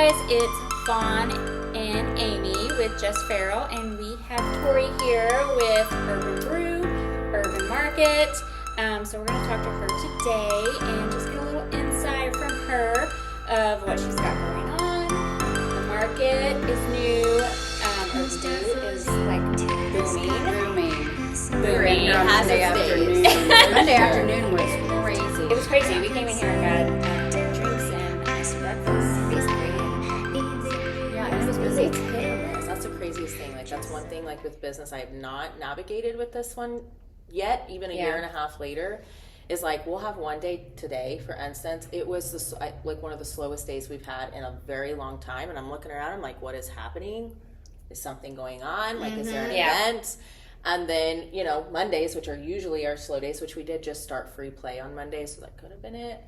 guys, it's Fawn and Amy with Just Feral, and we have Tori here with Urban Brew, Urban Market. So we're going to talk to her today and just get a little insight from her of what she's got going on. The market is new. Urban Brew is like booming. Booming. Monday afternoon was crazy. It was crazy. We came in here and got drinks and breakfast, basically. Yeah, and it was busy. It's hit or miss. That's the craziest thing. Like, that's one thing, like, with business I have not navigated with this one yet, even a year and a half later, is like, we'll have one day today, for instance. It was like one of the slowest days we've had in a very long time. And I'm looking around, I'm like, what is happening? Is something going on? Like, is there an event? And then, you know, Mondays, which are usually our slow days, which we did just start free play on Mondays, so that could have been it.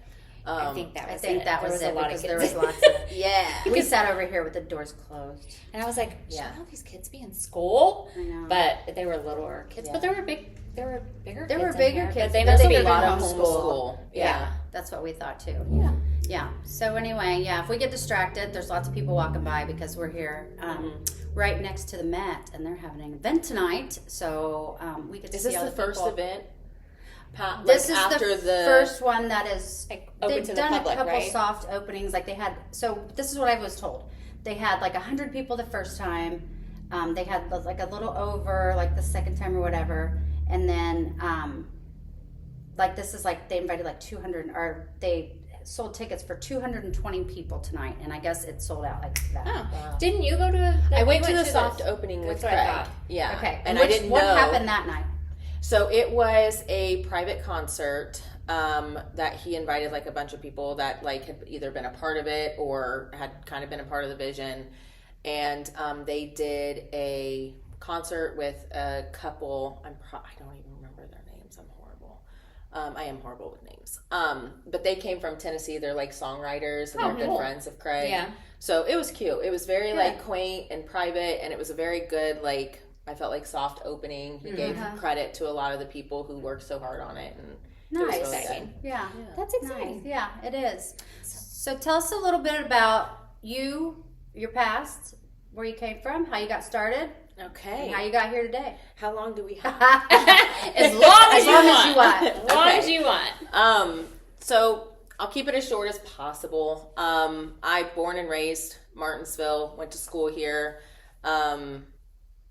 I think that was it a lot because of there kids. was lots of Yeah. We sat over here with the doors closed. And I was like, should all these kids be in school? I know. But they were littler kids. Yeah. But there were bigger kids. There were in bigger here, kids. But they There's must a be lot of homeschool. Yeah, that's what we thought too. Yeah. Yeah. So anyway, if we get distracted, there's lots of people walking by because we're here right next to the Met, and they're having an event tonight. So we get to Is see this all the the first people. event? This is after the first one that is like open they've to the done public, a couple right? soft openings. Like they had. So this is what I was told. They had like 100 people the first time. They had like a little over like the second time or whatever, and then like this is like they invited like 200 or they sold tickets for 220 people tonight, and I guess it sold out like that. Oh, Wow. didn't you go to? I went to the this? soft opening with That's what I Craig. thought. Yeah. Okay, And I didn't know. What happened that night? So it was a private concert that he invited like a bunch of people that like had either been a part of it or had kind of been a part of the vision. And they did a concert with a couple. I don't even remember their names. I'm horrible. I am horrible with names. But they came from Tennessee. They're like songwriters and they're good friends of Craig. Yeah. So it was cute. It was very like quaint and private, and it was a very good like. I felt like soft opening. He gave credit to a lot of the people who worked so hard on it, and it was really Nice. good. Yeah. That's exciting. Nice. Yeah, it is. So tell us a little bit about you, your past, where you came from, how you got started, Okay. and how you got here today. How long do we have? As long as you want. want. As long as you want. So I'll keep it as short as possible. I born and raised Martinsville, went to school here.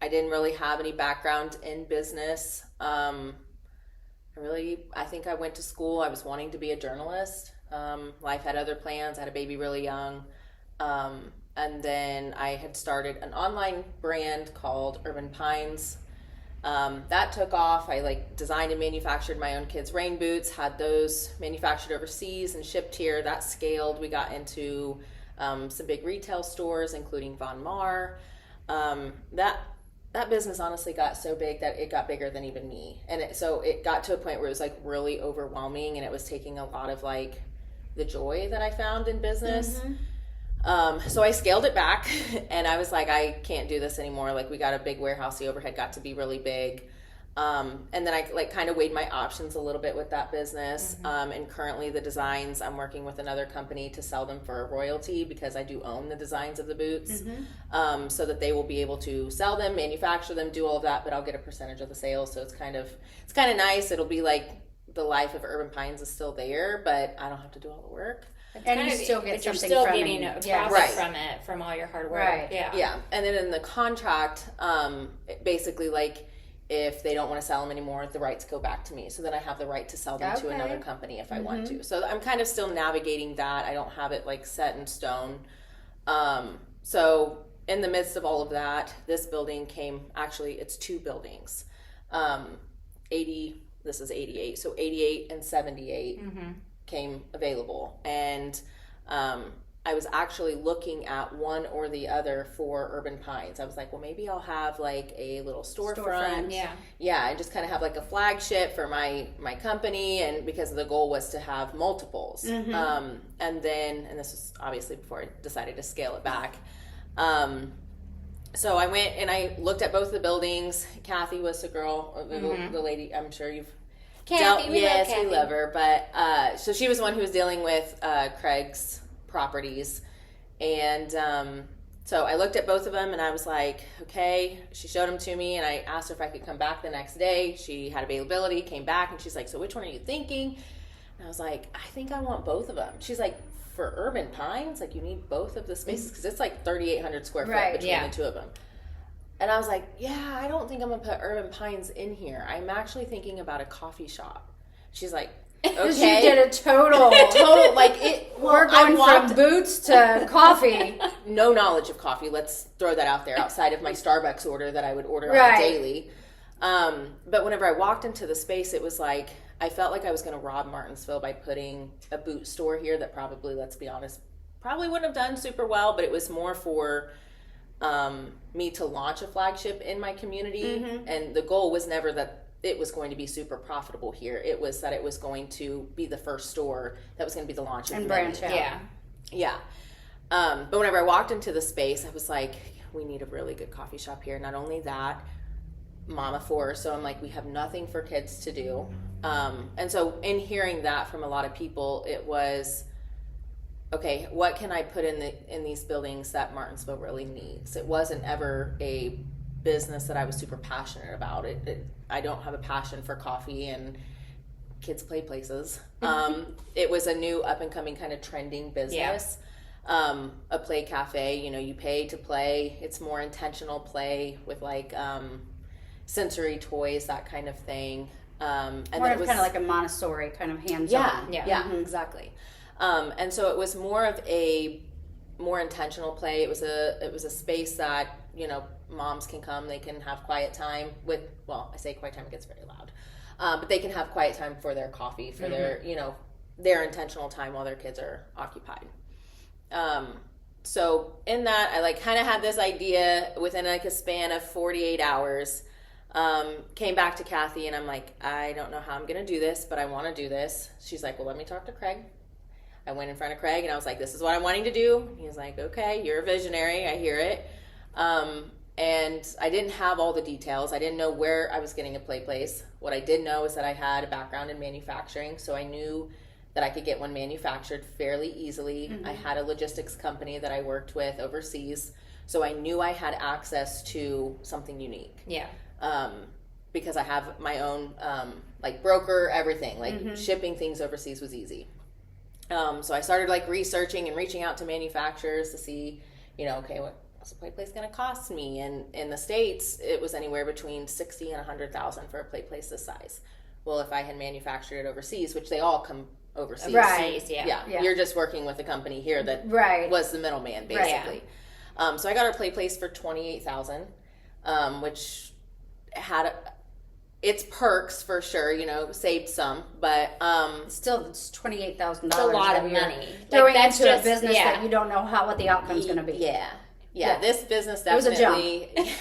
I didn't really have any background in business. I think I went to school. I was wanting to be a journalist. Life had other plans. I had a baby really young. And then I had started an online brand called Urban Pines. That took off. I like designed and manufactured my own kids' rain boots, had those manufactured overseas and shipped here. That scaled. We got into some big retail stores, including Von Maur. That business honestly got so big that it got bigger than even me. And so it got to a point where it was like really overwhelming, and it was taking a lot of like the joy that I found in business. So I scaled it back and I was like, I can't do this anymore. Like we got a big warehouse. The overhead got to be really big. And then I like kind of weighed my options a little bit with that business. And currently the designs, I'm working with another company to sell them for a royalty because I do own the designs of the boots. So that they will be able to sell them, manufacture them, do all of that, but I'll get a percentage of the sales. So it's kind of nice. It'll be like the life of Urban Pines is still there, but I don't have to do all the work. And you still get but you're something still from getting it. a profit Right. from it, from all your hard work. Right. Yeah. And then in the contract, basically like if they don't want to sell them anymore, the rights go back to me. So then I have the right to sell them to Okay. another company if I want to. So I'm kind of still navigating that. I don't have it like set in stone. So in the midst of all of that, this building it's two buildings. This is 88. So 88 and 78 came available. And I was actually looking at one or the other for Urban Pines. I was like, well, maybe I'll have like a little storefront. Yeah, and just kind of have like a flagship for my company, and because the goal was to have multiples. And this was obviously before I decided to scale it back. So I went and I looked at both of the buildings. Kathy was the girl, the lady. I'm sure you've Kathy, we love Kathy. we love her. But so she was the one who was dealing with Craig's properties, And so I looked at both of them and I was like, okay. She showed them to me and I asked her if I could come back the next day. She had availability, came back, and she's like, so which one are you thinking? And I was like, I think I want both of them. She's like, for Urban Pines, like you need both of the spaces because it's like 3,800 square foot between the two of them. And I was like, yeah, I don't think I'm going to put Urban Pines in here. I'm actually thinking about a coffee shop. She's like, okay. You did a total, like it. Well, we're going from boots to coffee. No knowledge of coffee. Let's throw that out there outside of my Starbucks order that I would order on a daily. But whenever I walked into the space, it was like, I felt like I was going to rob Martinsville by putting a boot store here that probably, let's be honest, probably wouldn't have done super well, but it was more for me to launch a flagship in my community. And the goal was never that it was going to be super profitable here. It was that it was going to be the first store that was going to be the launch of and branch out. Yeah. But whenever I walked into the space, I was like, we need a really good coffee shop here. Not only that, mama four, so I'm like, we have nothing for kids to do. And so in hearing that from a lot of people, it was, okay, what can I put in these buildings that Martinsville really needs? It wasn't ever a business that I was super passionate about. I don't have a passion for coffee and kids play places. It was a new up and coming kind of trending business. A play cafe, you pay to play. It's more intentional play with like sensory toys, that kind of thing. And more of kind of like a Montessori kind of hands-on. Yeah, exactly. And so it was more of a more intentional play. It was a space that, moms can come, they can have quiet time with, well, I say quiet time, it gets very loud. But they can have quiet time for their coffee, for their intentional time while their kids are occupied. So in that, I like kind of had this idea within like a span of 48 hours. Came back to Kathy and I'm like, I don't know how I'm going to do this, but I want to do this. She's like, well, let me talk to Craig. I went in front of Craig and I was like, this is what I'm wanting to do. He's like, okay, you're a visionary. I hear it. And I didn't have all the details. I didn't know where I was getting a play place. What I did know is that I had a background in manufacturing, so I knew that I could get one manufactured fairly easily. I had a logistics company that I worked with overseas, so I knew I had access to something unique. Yeah. Because I have my own like broker, everything. Like shipping things overseas was easy. So I started like researching and reaching out to manufacturers to see, okay, what's a play place going to cost me? And in the States, it was anywhere between $60,000 and $100,000 for a play place this size. Well, if I had manufactured it overseas, which they all come overseas, right? Yeah. You're just working with a company here that was the middleman, basically. So I got our play place for $28,000, which had its perks for sure, saved some, but still it's $28,000. It's a lot of money. Throwing into a business that you don't know what the outcome's going to be. Yeah. This business definitely it was a jump.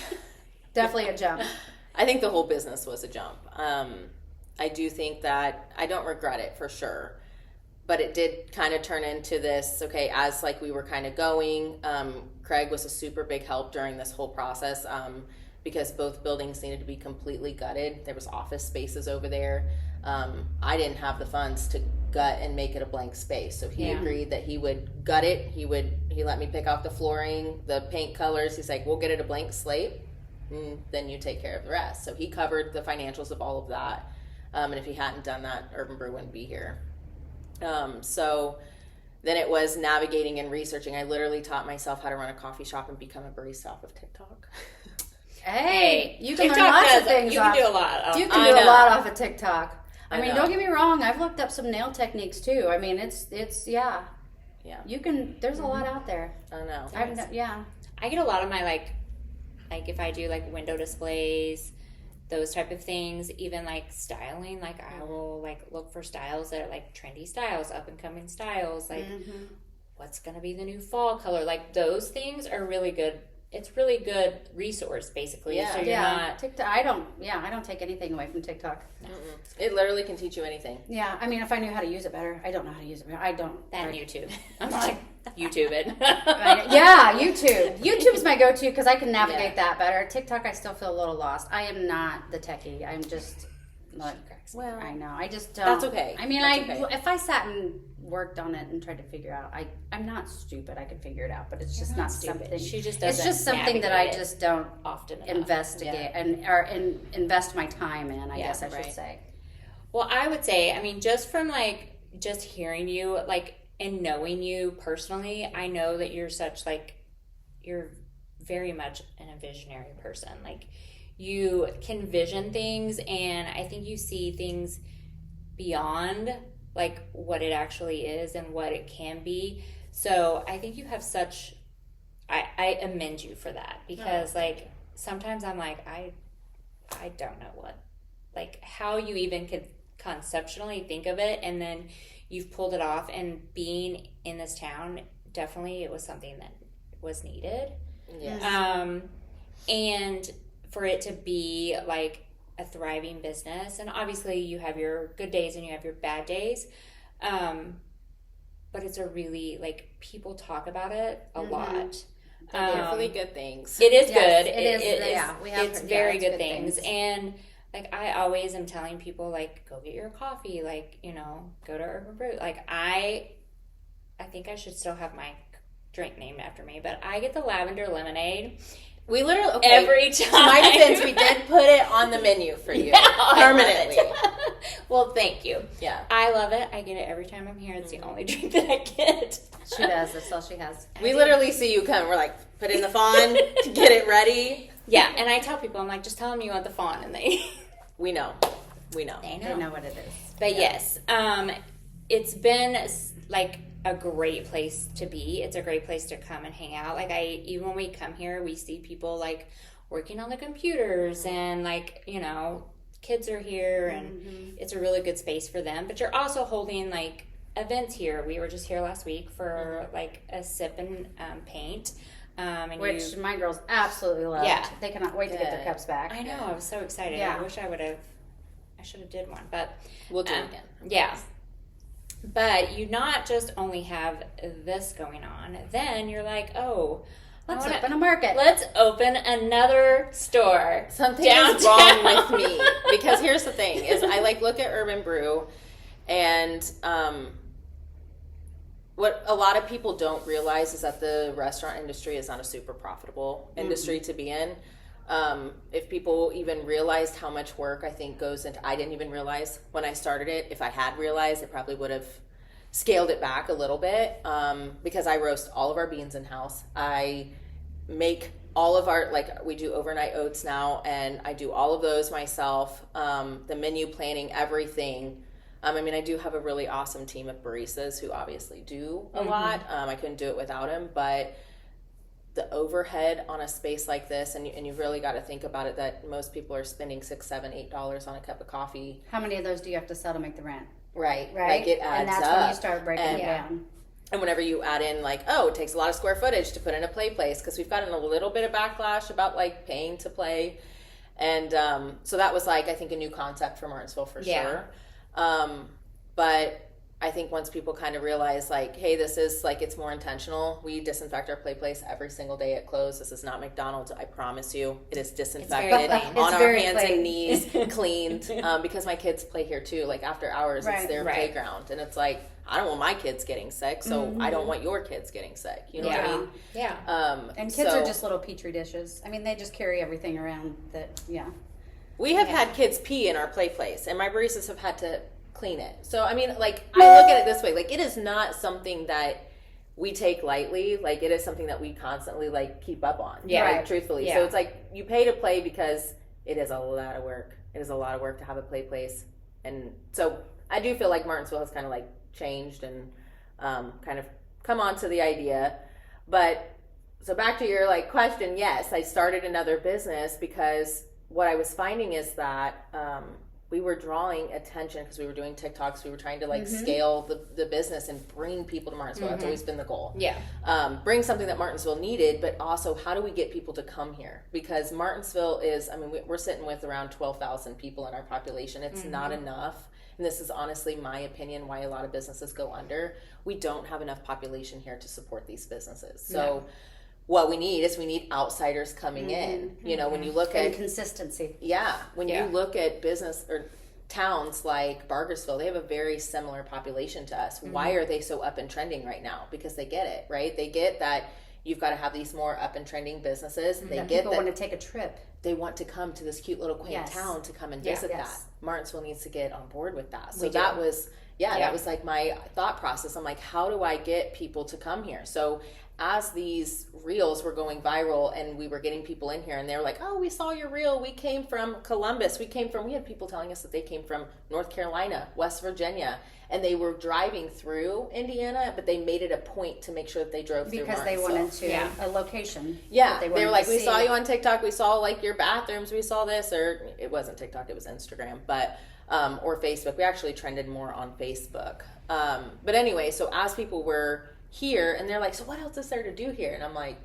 Definitely a jump. I think the whole business was a jump. I do think that I don't regret it for sure, but it did kind of turn into this. Okay, as like we were kind of going, Craig was a super big help during this whole process. Because both buildings needed to be completely gutted. There was office spaces over there. I didn't have the funds to gut and make it a blank space. So he agreed that he would gut it. He let me pick out the flooring, the paint colors. He's like, we'll get it a blank slate. And then you take care of the rest. So he covered the financials of all of that. And if he hadn't done that, Urban Brew wouldn't be here. So then it was navigating and researching. I literally taught myself how to run a coffee shop and become a barista off of TikTok. Hey, you can learn lots of things. You can do a lot. You can do a lot off of TikTok. I mean, don't get me wrong. I've looked up some nail techniques too. I mean, it's yeah. You can. There's a lot out there. I know. I get a lot of my like if I do like window displays, those type of things. Even like styling. Like I will like look for styles that are like trendy styles, up and coming styles. Like what's gonna be the new fall color? Like those things are really good. It's really good resource, basically. Yeah, so you're not TikTok. I don't take anything away from TikTok. No. It literally can teach you anything. Yeah, I mean, if I knew how to use it better, I don't know how to use it better. I don't. And YouTube. I'm like YouTube it. YouTube. YouTube's my go-to because I can navigate that better. TikTok, I still feel a little lost. I am not the techie. I'm just. Well, I know. I just don't. That's okay. I mean, if I sat and worked on it and tried to figure out. I'm not stupid. I could figure it out, but it's just You're not stupid. something. She just It's doesn't just something that I navigate it just don't often enough. investigate or invest my time in. I guess I should right. say. Well, I would say, I mean, just from just hearing you, and knowing you personally, I know that you're such you're very much a visionary person. You can vision things, and I think you see things beyond what it actually is and what it can be. So I think you have I commend you for that, because sometimes I'm I don't know how you even could conceptually think of it, and then you've pulled it off. And being in this town, definitely it was something that was needed. Yes. And for it to be a thriving business, and obviously you have your good days and you have your bad days, but it's a really people talk about it a lot. Definitely good things. It is Yes, good. it is. We have. It's very it's good things. And I always am telling people go get your coffee. Go to Urban Brew. I think I should still have my drink named after me, but I get the lavender lemonade. We literally every time. To my defense, we did put it on the menu for you permanently. Well, thank you. Yeah, I love it. I get it every time I'm here. It's the only drink that I get. She does. That's all she has. We literally see you come. We're put in the fawn to get it ready. Yeah, and I tell people, I'm just tell them you want the fawn, and we know. They know. They know what it is. But yes, it's been a great place to be. It's a great place to come and hang out. Even when we come here, we see people working on the computers, and kids are here, and it's a really good space for them. But you're also holding events here. We were just here last week for a sip and paint. Which my girls absolutely loved. Yeah. They cannot wait to get their cups back. I know. I was so excited. Yeah. I wish I should have did one, but We'll do it again. Yeah. But you not just only have this going on, then you're oh, Let's open a market. Let's open another store. Something downtown. is wrong with me, because here's the thing: is I look at Urban Brew, and what a lot of people don't realize is that the restaurant industry is not a super profitable industry to be in. If people even realized how much work I think goes into, I didn't even realize when I started it. If I had realized, it probably would have scaled it back a little bit, because I roast all of our beans in house. I make all of our, we do overnight oats now, and I do all of those myself. The menu planning, everything. I do have a really awesome team of baristas who obviously do a lot. I couldn't do it without them, but the overhead on a space like this, and you've really got to think about it, that most people are spending $6, $7, $8 on a cup of coffee. How many of those do you have to sell to make the rent? Right. Right. It adds and that's up. when you start breaking it down. And whenever you add in it takes a lot of square footage to put in a play place, because we've gotten a little bit of backlash about paying to play. And so that was I think a new concept for Martinsville for sure. But I think once people kind of realize hey, this is it's more intentional. We disinfect our play place every single day at close. This is not McDonald's. I promise you, it is disinfected on our hands and knees, cleaned. Because my kids play here too. After hours, it's their playground, and it's I don't want my kids getting sick, so I don't want your kids getting sick. You know what I mean? Yeah. And kids are just little petri dishes. They just carry everything around. We have had kids pee in our play place, and my baristas have had to clean it. So I look at it this way: it is not something that we take lightly. It is something that we constantly keep up on. Yeah, truthfully. Yeah. So it's you pay to play because it is a lot of work. It is a lot of work to have a play place, and so I do feel Martinsville has kind of changed and kind of come on to the idea. But so back to your question, yes, I started another business because what I was finding is that we were drawing attention because we were doing TikToks. We were trying to scale the business and bring people to Martinsville. That's always been the goal. Yeah. Bring something that Martinsville needed, but also how do we get people to come here? Because Martinsville is, we're sitting with around 12,000 people in our population. It's not enough. And this is honestly my opinion why a lot of businesses go under. We don't have enough population here to support these businesses. So what we need is outsiders coming in. When you look at consistency. when you look at business or towns like Bargersville, they have a very similar population to us. Why are they so up and trending right now? Because they get it, right? They get that you've got to have these more up and trending businesses. They get people that want to take a trip. they want to come to this cute little quaint town to come and visit that. Martinsville needs to get on board with that. So that was, that was like my thought process. I'm like, how do I get people to come here? So as these reels were going viral and we were getting people in here and they were like, oh, we saw your reel. We came from Columbus. We had people telling us that they came from North Carolina, West Virginia, and they were driving through Indiana, but they made it a point to make sure that they drove through because they wanted to a location. Yeah, they were like, we saw you on TikTok. We saw like your bathrooms. We saw this, or it wasn't TikTok, it was Instagram, but or Facebook. We actually trended more on Facebook. But anyway, so as people were here and they're like, so what else is there to do here? And I'm like,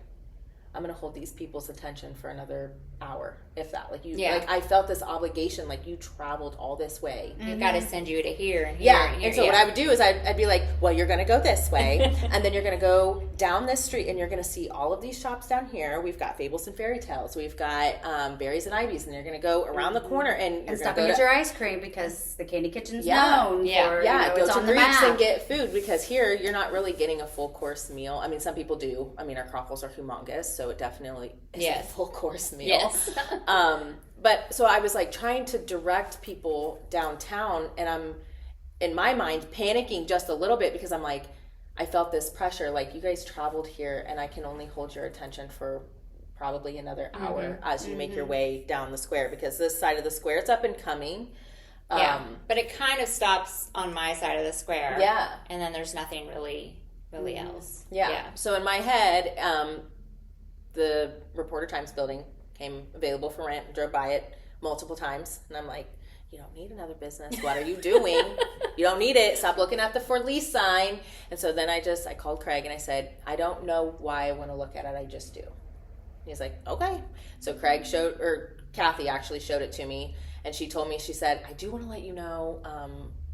I'm gonna hold these people's attention for another hour, if that. Like like I felt this obligation, like you traveled all this way. We've got to send you to here and here and here. And so what I would do is I'd be like, well, you're gonna go this way, and then you're gonna go down this street, and you're gonna see all of these shops down here. We've got Fables and Fairy Tales. We've got Berries and Ivies, and you're gonna go around the corner and stop and get your ice cream because the Candy Kitchen's known for, go it's to on the Greeks map. and get food, because here you're not really getting a full course meal. I mean, some people do. I mean, our croffles are humongous, so it definitely is a full course meal. Yes. But so I was like trying to direct people downtown, and I'm in my mind panicking just a little bit because I'm like, I felt this pressure, like you guys traveled here and I can only hold your attention for probably another hour as you make your way down the square, because this side of the square, it's up and coming. But it kind of stops on my side of the square. Yeah. And then there's nothing really else. Yeah. So in my head, the Reporter Times building came available for rent, drove by it multiple times, and I'm like, you don't need another business. What are you doing? You don't need it. Stop looking at the for lease sign. And so then I called Craig and I said, I don't know why I want to look at it. I just do. He's like, okay. So Kathy actually showed it to me, and she told me, she said, I do want to let you know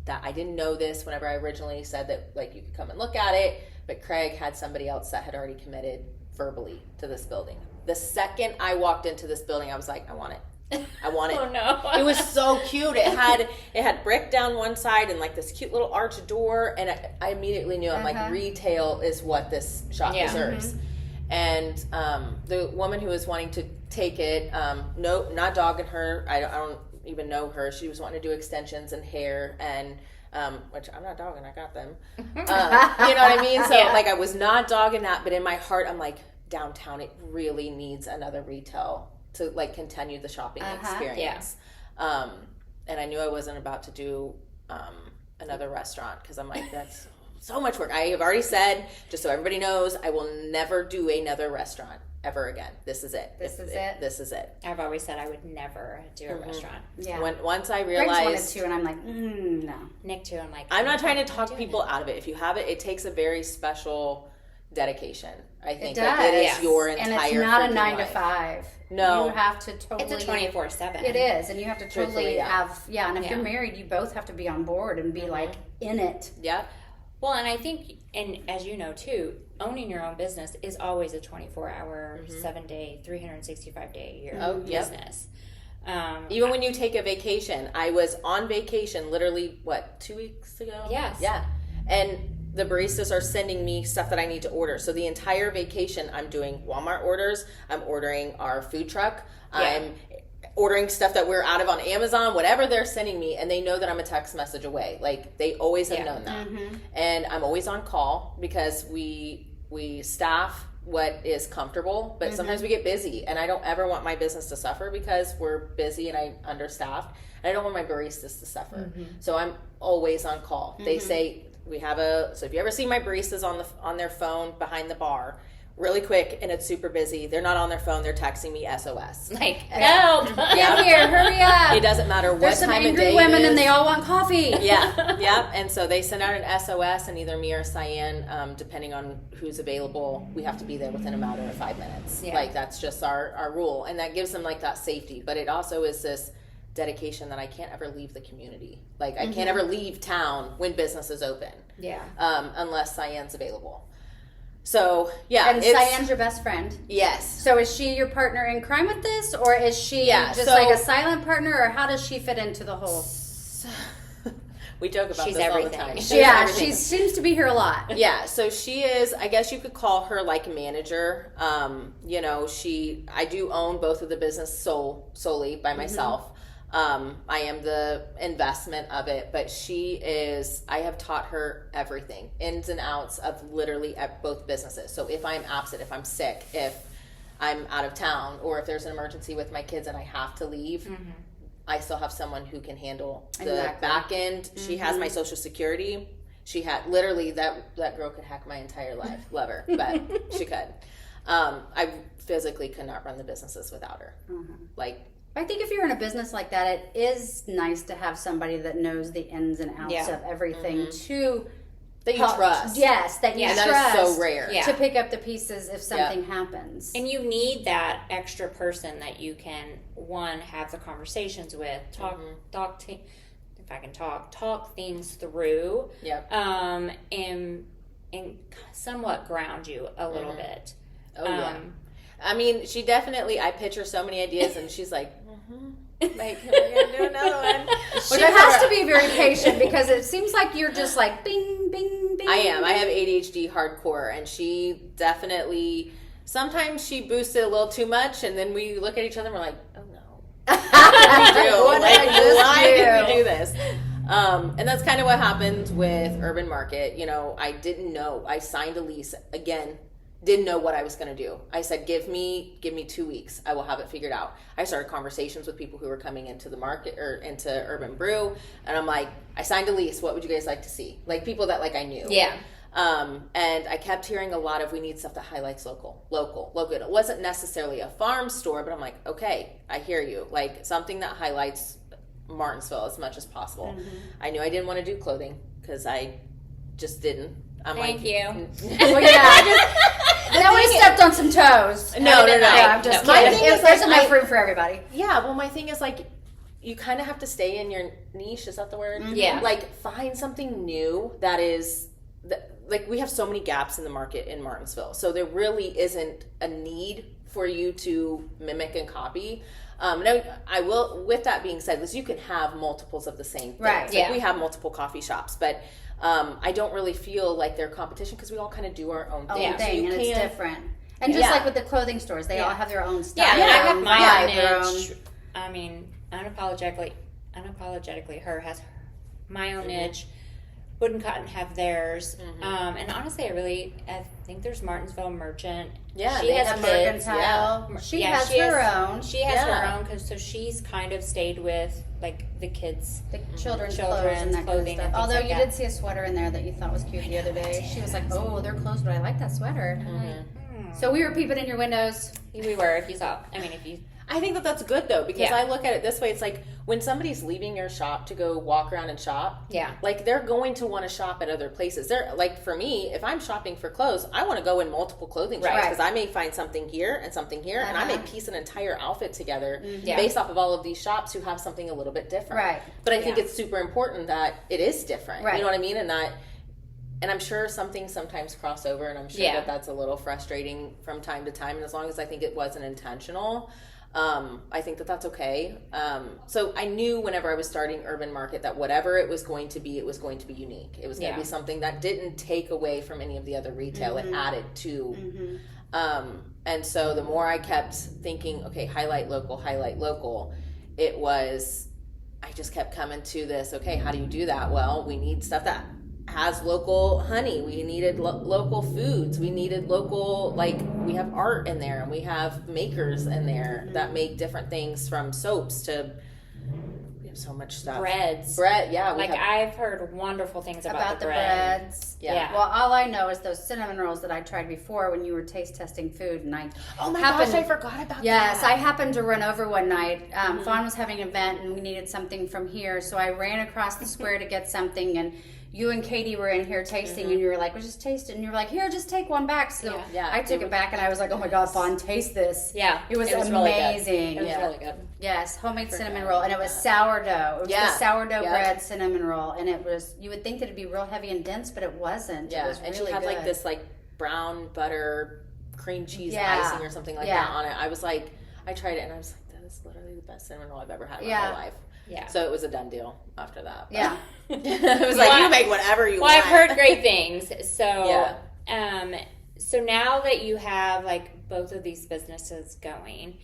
that I didn't know this whenever I originally said that like you could come and look at it, but Craig had somebody else that had already committed verbally to this building. The second I walked into this building, I was like, I want it. I want it. Oh no. It was so cute. It had brick down one side and like this cute little arch door, and I immediately knew, I'm like, retail is what this shop deserves. And the woman who was wanting to take it, no, not dogging her. I don't even know her. She was wanting to do extensions and hair, and which I'm not dogging. I got them. You know what I mean? So like I was not dogging that, but in my heart, I'm like, downtown, it really needs another retail to like continue the shopping experience. And I knew I wasn't about to do another restaurant, because I'm like, that's so much work. I have already said, just so everybody knows, I will never do another restaurant ever again. This is it. This is it. I've always said I would never do a restaurant. Yeah. Once I Greg's wanted realized, to, and I'm like, no. Nick too. I'm like, I'm not trying to talk people out of it. If you have it, it takes a very special dedication. I think it does. Like it is your entire. And it's not a 9 life. to 5. No, you have to totally. It's a 24/7. It is, and you have to totally have. Yeah, and if you're married, you both have to be on board and be like in it. Yeah. Well, and I think, and as you know too, owning your own business is always a 24-hour, 7-day, 365-day a year business. Even when you take a vacation, I was on vacation literally 2 weeks ago. Yes. Yeah, and the baristas are sending me stuff that I need to order. So the entire vacation, I'm doing Walmart orders. I'm ordering our food truck. I'm ordering stuff that we're out of on Amazon, whatever they're sending me, and they know that I'm a text message away. Like, they always have known that. And I'm always on call, because we staff what is comfortable, but sometimes we get busy, and I don't ever want my business to suffer because we're busy and I'm understaffed, and I don't want my baristas to suffer. So I'm always on call. They say, so if you ever see my baristas on their phone behind the bar, really quick, and it's super busy, they're not on their phone, they're texting me SOS. Like, help! Get here, hurry up! It doesn't matter what There's some time of angry day women it is. and they all want coffee. Yeah. And so they send out an SOS, and either me or Cyan, depending on who's available, we have to be there within a matter of 5 minutes. Like, that's just our rule, and that gives them like that safety. But it also is this dedication that I can't ever leave the community. Like, I can't ever leave town when business is open. Yeah. Unless Cyan's available. So, yeah. And Cyan's your best friend. Yes. So is she your partner in crime with this, or is she just so- like a silent partner, or how does she fit into the whole? We joke about She's this everything. all the time. She seems to be here a lot. Yeah, so she is, I guess you could call her like manager. You know, I do own both of the business solely by myself. I am the investment of it, but I have taught her everything, ins and outs of literally at both businesses. So if I'm absent, if I'm sick, if I'm out of town, or if there's an emergency with my kids and I have to leave, I still have someone who can handle the back end. She has my Social Security. She had literally that girl could hack my entire life. Love her, but she could. I physically could not run the businesses without her. Like, I think if you're in a business like that, it is nice to have somebody that knows the ins and outs of everything that you trust. Yes, that you trust. And that is so rare. To pick up the pieces if something happens. And you need that extra person that you can, one, have the conversations with, talk things through. Yep. And somewhat ground you a little bit. Oh, yeah. I mean, she definitely, I pitch her so many ideas and she's like, like, we're going to do another one. She has to be very patient because it seems like you're just like bing, bing, bing. I am. I have ADHD hardcore, and she definitely, sometimes she boosts it a little too much, and then we look at each other and we're like, oh no. Why did we do this? And that's kind of what happened with Urban Market. You know, I didn't know. I signed a lease again. Didn't know what I was going to do. I said, give me 2 weeks. I will have it figured out. I started conversations with people who were coming into the market or into Urban Brew. And I'm like, I signed a lease. What would you guys like to see? Like people that like I knew. Yeah. And I kept hearing a lot of, we need stuff that highlights local. It wasn't necessarily a farm store, but I'm like, okay, I hear you. Like something that highlights Martinsville as much as possible. I knew I didn't want to do clothing because I just didn't. Thank you. Well, yeah, now we stepped on some toes. No. I'm just kidding. There's enough room for everybody. Yeah, well, my thing is like, you kind of have to stay in your niche. Is that the word? Yeah. Like, find something new that is, like, we have so many gaps in the market in Martinsville. So there really isn't a need for you to mimic and copy. And I will, with that being said, is you can have multiples of the same thing. Right. Like, we have multiple coffee shops, but I don't really feel like they're competition because we all kind of do our own thing. And it's different. And just like with the clothing stores, they all have their own style. Yeah, I have my their own niche. I mean, unapologetically, her has my own niche. Wood and Cotton have theirs. And honestly, I think there's Martinsville Merchant. Yeah, she has have kids. Mercantile. She has her own. She has her own, so she's kind of stayed with like the kids, the children's clothes and that clothing. Kind of stuff. Although you did see a sweater in there that you thought was cute the other day. She was like, "Oh, they're closed, but I like that sweater." So we were peeping in your windows. We were. If you saw, I think that that's good though, because I look at it this way. It's like when somebody's leaving your shop to go walk around and shop, like they're going to want to shop at other places. They're like, for me, if I'm shopping for clothes, I want to go in multiple clothing shops because I may find something here and something here, and I may piece an entire outfit together based off of all of these shops who have something a little bit different. Right. But I think it's super important that it is different. Right. You know what I mean? And I'm sure some things sometimes cross over, and I'm sure that that's a little frustrating from time to time. And as long as I think it wasn't intentional, I think that that's okay. So I knew whenever I was starting Urban Market that whatever it was going to be unique. It was going to be something that didn't take away from any of the other retail. It added to. And so the more I kept thinking, okay, highlight local, I just kept coming to this, okay, how do you do that? Well, we need stuff that has local honey. We needed local foods. We needed local, like, we have art in there, and we have makers in there that make different things, from soaps to, we have so much stuff. Bread, yeah. I've heard wonderful things about the breads. Yeah. Well, all I know is those cinnamon rolls that I tried before when you were taste testing food, and I gosh, I forgot about that. Yes, I happened to run over one night. Fawn was having an event, and we needed something from here, so I ran across the square to get something, and you and Katie were in here tasting, and you were like, well, just taste it. And you were like, here, just take one back. So I took it back, and I was like, oh my God, Fawn, taste this. Yeah. It was amazing. It was really good. Yes, homemade cinnamon roll. And it was sourdough. It was the sourdough bread cinnamon roll. And it was, you would think that it'd be real heavy and dense, but it wasn't. Yeah, it was and really she had good. like this like brown butter cream cheese icing or something like that on it. I was like, I tried it, and I was like, that is literally the best cinnamon roll I've ever had in my whole life. Yeah. So it was a done deal after that. Yeah. It was like, you make whatever you want. I've heard great things. So, Yeah. So now that you have like both of these businesses going,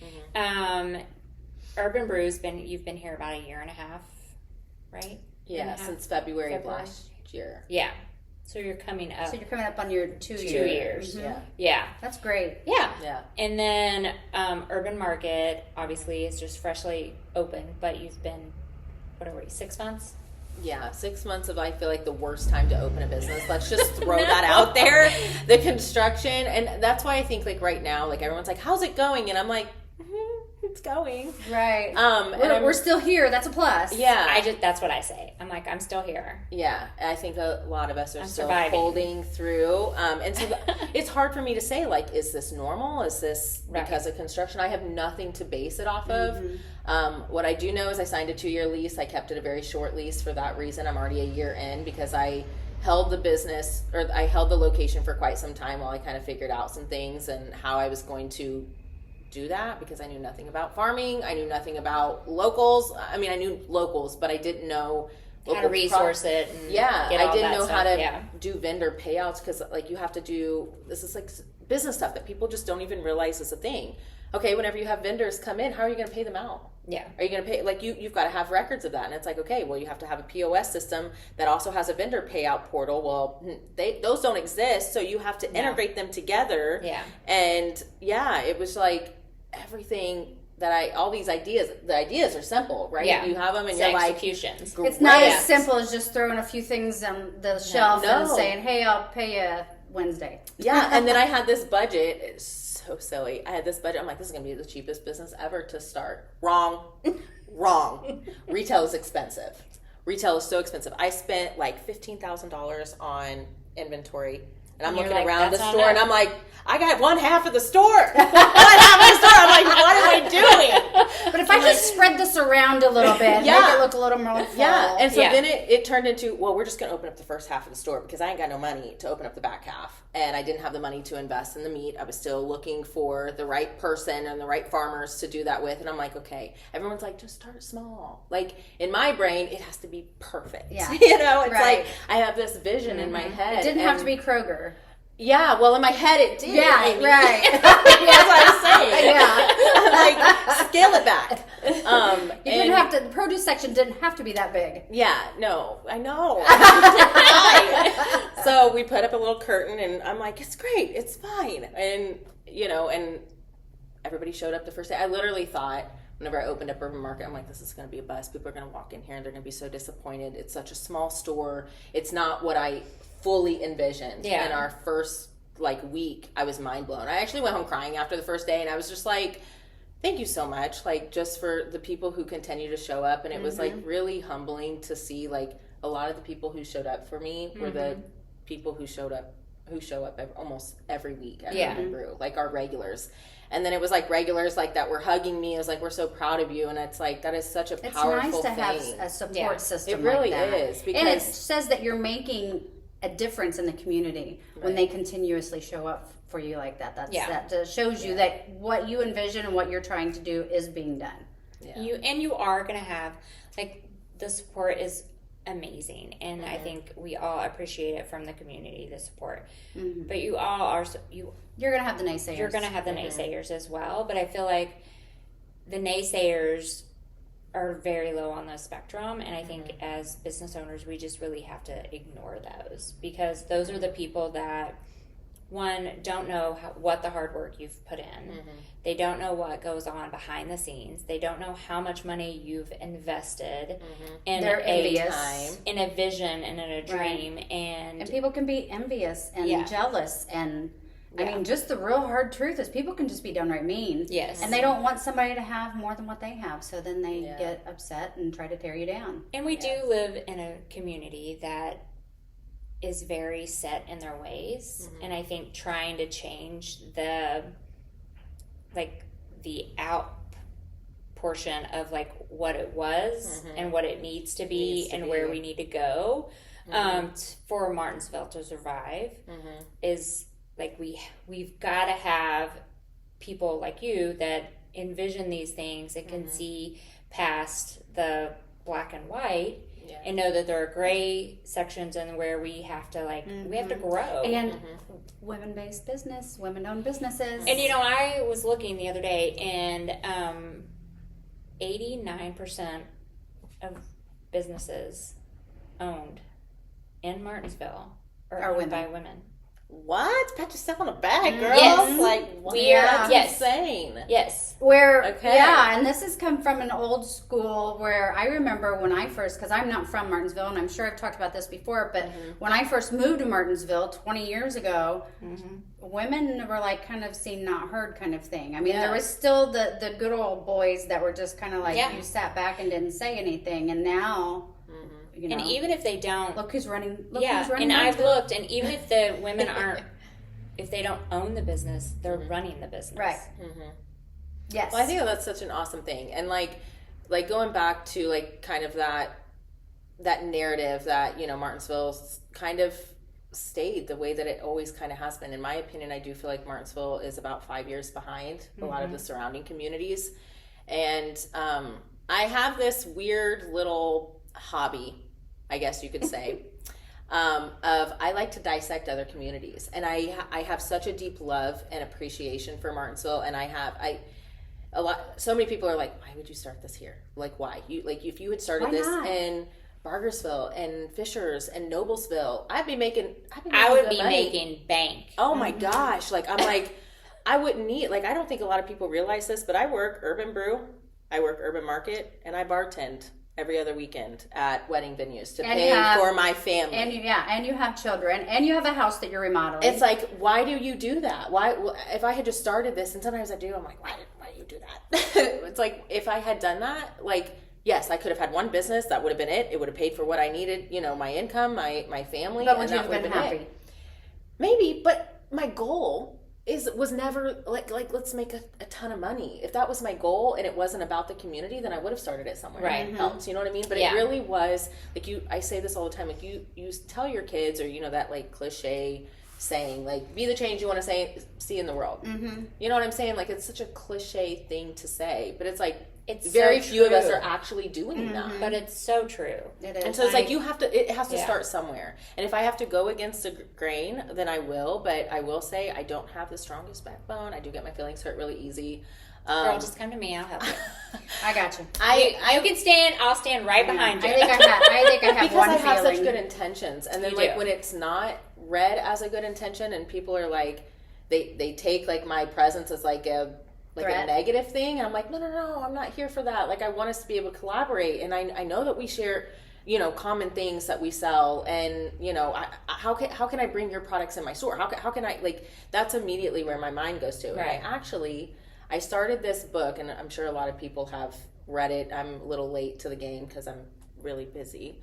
Urban Brew's you've been here about a year and a half, right? Yeah, since February of last year. Yeah. So you're coming up. So you're coming up on your 2 years. 2 years. Mm-hmm. Yeah. Yeah. That's great. Yeah. Yeah. And then Urban Market obviously is just freshly open, but you've been, what are we, 6 months? Yeah, 6 months of, I feel like, the worst time to open a business. Let's just throw that out there. The construction. And that's why I think, like, right now, like, everyone's like, how's it going? And I'm like, it's going. Right. And we're still here. That's a plus. Yeah. That's what I say. I'm like, I'm still here. Yeah. I think a lot of us are still surviving. holding through. And so it's hard for me to say, like, is this normal? Is this because of construction? I have nothing to base it off of. What I do know is I signed a 2-year lease. I kept it a very short lease for that reason. I'm already a year in because I held the business, or I held the location for quite some time while I kind of figured out some things and how I was going to do that, because I knew nothing about farming. I knew nothing about locals. I mean, I knew locals, but I didn't know how to resource it. And I didn't know how to yeah. do vendor payouts, because like you have to do, this is like business stuff that people just don't even realize is a thing. Okay, whenever you have vendors come in, how are you going to pay them out? Yeah. Are you going to pay, like you've got to have records of that. And it's like, okay, well, you have to have a POS system that also has a vendor payout portal. Well, those don't exist. So you have to integrate them together. Yeah. And yeah, it was like everything that all these ideas, the ideas are simple, right? Yeah. You have them and it's you're like, executions. It's not as simple as just throwing a few things on the shelf and No. saying, hey, I'll pay you Wednesday. Yeah. And then I had this budget. It's so silly. I had this budget. I'm like, this is going to be the cheapest business ever to start. Wrong. Retail is expensive. Retail is so expensive. I spent like $15,000 on inventory. And I'm You're looking like, around the that's store not and I'm like, I got one half of the store. One half of the store. I'm like, what am I doing? But if I just spread this around a little bit, make it look a little more full. Yeah. And so then it turned into, well, we're just going to open up the first half of the store because I ain't got no money to open up the back half. And I didn't have the money to invest in the meat. I was still looking for the right person and the right farmers to do that with. And I'm like, okay, everyone's like, just start small. Like in my brain, it has to be perfect. Yeah. You know, it's like I have this vision in my head. It didn't have to be Kroger. Yeah, well, in my head it did. Yeah, Amy. right. That's what I'm saying. Yeah. Like, scale it back. You didn't have to, the produce section didn't have to be that big. Yeah, no, I know. So we put up a little curtain and I'm like, it's great, it's fine. And, you know, and everybody showed up the first day. I literally thought, whenever I opened up Urban Market, I'm like, this is going to be a bust. People are going to walk in here and they're going to be so disappointed. It's such a small store. It's not what I fully envisioned. Yeah. And our first week, I was mind blown. I actually went home crying after the first day and I was just like, thank you so much, just for the people who continue to show up. And it was really humbling to see a lot of the people who showed up for me were the people who show up almost every week at Urban Brew, our regulars. And then it was regulars that were hugging me. It was we're so proud of you. And it's that is such a powerful thing. It's nice to have a support system. It really like that. is. Because and it says that you're making a difference in the community when they continuously show up for you like that. That shows you that what you envision and what you're trying to do is being done. Yeah. You are going to have the support is amazing, and I think we all appreciate it from the community, the support. But you all are you're going to have the naysayers. You're going to have the naysayers as well. But I feel like the naysayers are very low on the spectrum, and I think as business owners we just really have to ignore those, because those are the people that don't know what the hard work you've put in. They don't know what goes on behind the scenes. They don't know how much money you've invested in They're a envious. in a vision and in a dream. And people can be envious and jealous, and I mean, just the real hard truth is people can just be downright mean. Yes. And they don't want somebody to have more than what they have, so then they get upset and try to tear you down. And we do live in a community that is very set in their ways, and I think trying to change the out portion of what it was and what it needs to be and where we need to go for Martinsville to survive is we've got to have people like you that envision these things and can see past the black and white. Yeah. And know that there are gray sections and where we have to we have to grow. And women-based business, women-owned businesses. And I was looking the other day, and 89% of businesses owned in Martinsville are owned by women. What? Pat yourself on the back, girl. Yes. Like, what? We are. That's Yes. insane. Yes. And this has come from an old school where I remember when I first, because I'm not from Martinsville, and I'm sure I've talked about this before, but when I first moved to Martinsville 20 years ago, women were like kind of seen, not heard kind of thing. I mean, there was still the good old boys that were just kind of like, you sat back and didn't say anything, and now... And even if they don't, look who's running. And I've looked, and even if the women aren't, if they don't own the business, they're running the business. Right. Yes. Well, I think that's such an awesome thing, and like going back to like kind of that narrative that Martinsville's kind of stayed the way that it always kind of has been. In my opinion, I do feel like Martinsville is about 5 years behind a lot of the surrounding communities, and I have this weird little hobby, I guess you could say, of I like to dissect other communities, and I have such a deep love and appreciation for Martinsville, and so many people are like, why would you start this here? Like, why? If you had started this in Bargersville and Fishers and Noblesville, I would be making making bank. Oh my gosh. Like, I'm like, I wouldn't need, I don't think a lot of people realize this, but I work Urban Brew, I work Urban Market, and I bartend every other weekend at wedding venues to pay for my family. And you have children, and you have a house that you're remodeling. It's like, why do you do that? Why? If I had just started this, and sometimes I do, I'm like, why do you do that? It's like, if I had done that, yes, I could have had one business. That would have been it. It would have paid for what I needed, my income, my family. But would you have been happy? It. Maybe, but my goal was never like let's make a ton of money. If that was my goal and it wasn't about the community, then I would have started it somewhere else. You know what I mean? But it really was I say this all the time. You tell your kids, or that cliche saying, be the change you want to see in the world. You know what I'm saying? It's such a cliche thing to say, but it's it's very few of us are actually doing that. But it's so true. It is. And so it's it has to start somewhere. And if I have to go against the grain, then I will. But I will say I don't have the strongest backbone. I do get my feelings hurt really easy. Girl, just come to me. I'll help you. I got you. You can stand. I'll stand right behind you. I think I have because one I have feeling. such good intentions. And then when it's not read as a good intention, and people are they take my presence as a negative thing, and I'm like, no, I'm not here for that. I want us to be able to collaborate, and I know that we share common things that we sell, and how can I bring your products in my store? How can I that's immediately where my mind goes to. Right. And I started this book, and I'm sure a lot of people have read it. I'm a little late to the game because I'm really busy.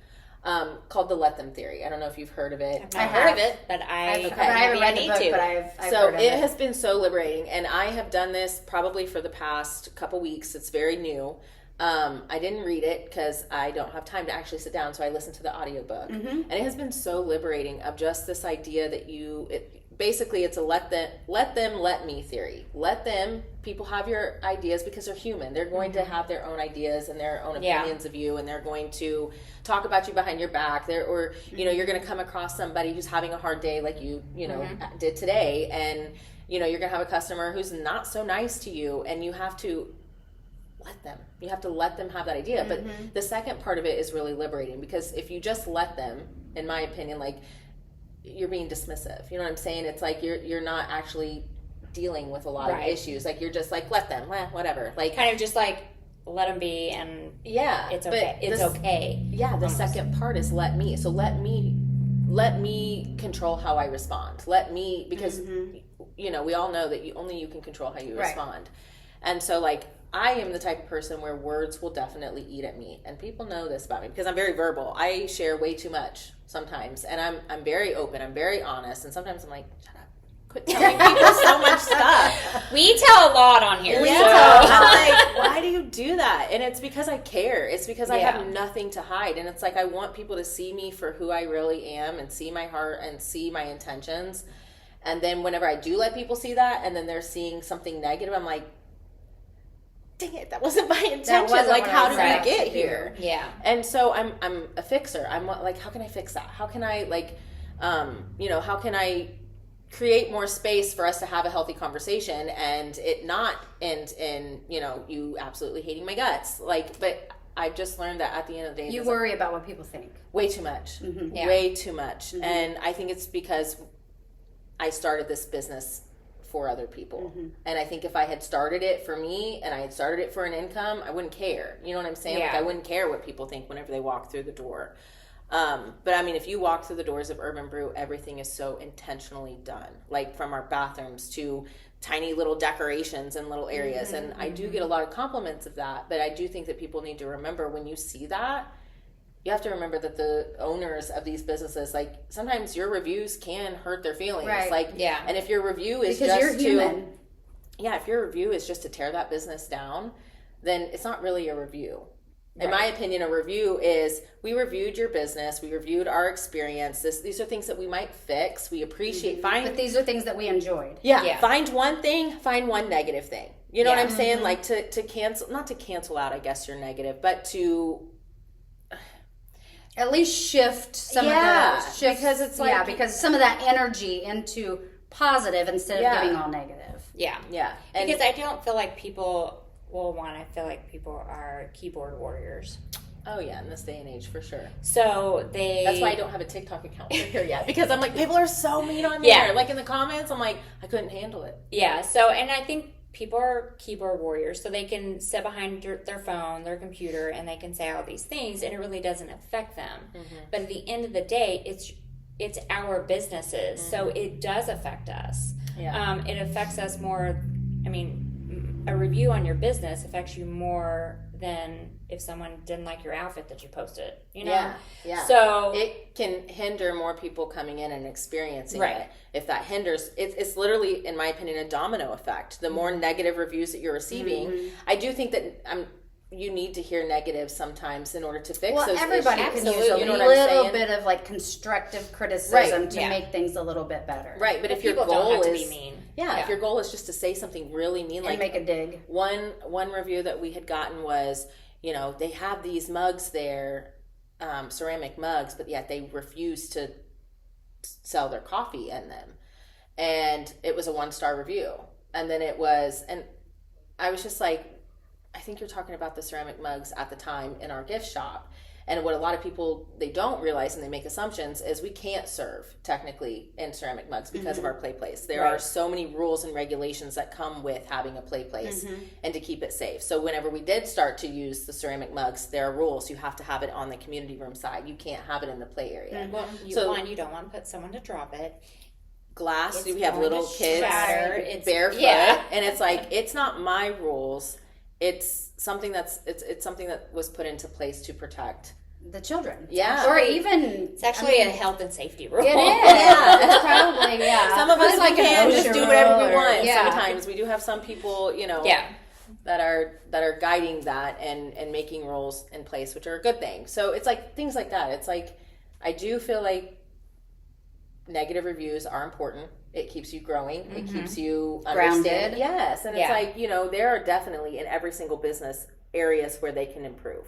Called the Let Them Theory. I don't know if you've heard of it. I've heard of it, but I haven't read the book, but I've so heard of it has been so liberating, and I have done this probably for the past couple weeks. It's very new. I didn't read it because I don't have time to actually sit down, so I listened to the audiobook. And it has been so liberating of just this idea that basically it's a let them let me theory. Let them, people have your ideas because they're human. They're going to have their own ideas and their own opinions of you, and they're going to talk about you behind your back. You're going to come across somebody who's having a hard day like you did today, and you're going to have a customer who's not so nice to you, and you have to let them have that idea. But the second part of it is really liberating, because if you just let them, in my opinion, you're being dismissive. You know what I'm saying? It's you're not actually dealing with a lot of issues. You're just let them, whatever. Kind of just let them be, and it's okay. It's okay. Yeah, the second part is let me. So let me control how I respond. Let me, because we all know that only you can control how you respond. And so I am the type of person where words will definitely eat at me, and people know this about me because I'm very verbal. I share way too much sometimes, and I'm very open. I'm very honest, and sometimes I'm like, shut up, quit telling people so much stuff. We tell a lot on here. I'm why do you do that? And it's because I care. It's because I have nothing to hide, and it's I want people to see me for who I really am, and see my heart and see my intentions. And then whenever I do let people see that, and then they're seeing something negative, I'm like, dang it, that wasn't my intention. wasn't Like, what how I did set we out get to do. here? Yeah. And so I'm a fixer. I'm like, how can I fix that? How can I how can I create more space for us to have a healthy conversation and it not end in, you absolutely hating my guts. Like, but I've just learned that at the end of the day, You worry about what people think. way too much, Yeah. way too much. And I think it's because I started this business for other people. And I think if I had started it for me and I had started it for an income, I wouldn't care. You know what I'm saying? Yeah. Like, I wouldn't care what people think whenever they walk through the door. But I mean, if you walk through the doors of Urban Brew, everything is so intentionally done. Like, from our bathrooms to tiny little decorations in little areas. And I do get a lot of compliments of that. But I do think that people need to remember, when you see that, you have to remember that the owners of these businesses, like, sometimes your reviews can hurt their feelings. Right. Like, Yeah. and if your review is Because you're just human. if your review is just to tear that business down, then it's not really a review. In Right. my opinion, a review is, we reviewed your business, we reviewed our experience. These are things that we might fix. We appreciate. But these are things that we enjoyed. Yeah. Find one thing, find one negative thing. You know Yeah. what I'm saying? Like, to cancel, not to cancel out, I guess, your negative, but to At least shift some Yeah, of the because it's like- because some of that energy into positive instead of Yeah. getting all negative. Yeah. yeah. And Because I don't feel like people I feel like people are keyboard warriors. oh yeah, in this day and age, for sure. So That's why I don't have a TikTok account over here yet, because I'm like, people are so mean on there. Yeah. Like, in the comments, I'm like, I couldn't handle it. Yeah, so, and I think people are keyboard warriors, so they can sit behind their phone, their computer, and they can say all these things, and it really doesn't affect them. But at the end of the day, it's our businesses, so it does affect us. Yeah. It affects us more. I mean, a review on your business affects you more than if someone didn't like your outfit that you posted. You know. Yeah. So it can hinder more people coming in and experiencing Right. it. If that hinders, it's literally, in my opinion, a domino effect. The more negative reviews that you're receiving, I do think that you need to hear negative sometimes in order to fix Well, those everybody issues. can use a You know what I'm little saying? bit of like constructive criticism Right, to yeah. make things a little bit better. Right, but if your people don't goal have to is be mean. Yeah, if your goal is just to say something really mean, And like make a dig. one review that we had gotten was, they have these mugs there, ceramic mugs, but yet they refuse to sell their coffee in them. And it was a 1-star review. And then and I was just like, I think you're talking about the ceramic mugs at the time in our gift shop. And what a lot of people, they don't realize, and they make assumptions, is we can't serve technically in ceramic mugs because of our play place. There are so many rules and regulations that come with having a play place and to keep it safe. So whenever we did start to use the ceramic mugs, there are rules. You have to have it on the community room side. You can't have it in the play area. Well, you don't want to put someone to drop it. Glass, It's we have going little to kids shatter. It's- barefoot, yeah. and it's like, it's not my rules. It's something it's something that was put into place to protect. The children. Yeah. Or even It's actually a health and safety rule. It is. It's probably, yeah. Some of us Probably we can an just OSHA do whatever we rule or- want. yeah. Sometimes we do have some people, Yeah. that are guiding that and making rules in place, which are a good thing. So it's like things like that. It's like, I do feel like negative reviews are important. It keeps you growing. It keeps you Grounded. understanding. Yes, and Yeah. it's like, there are definitely in every single business areas where they can improve.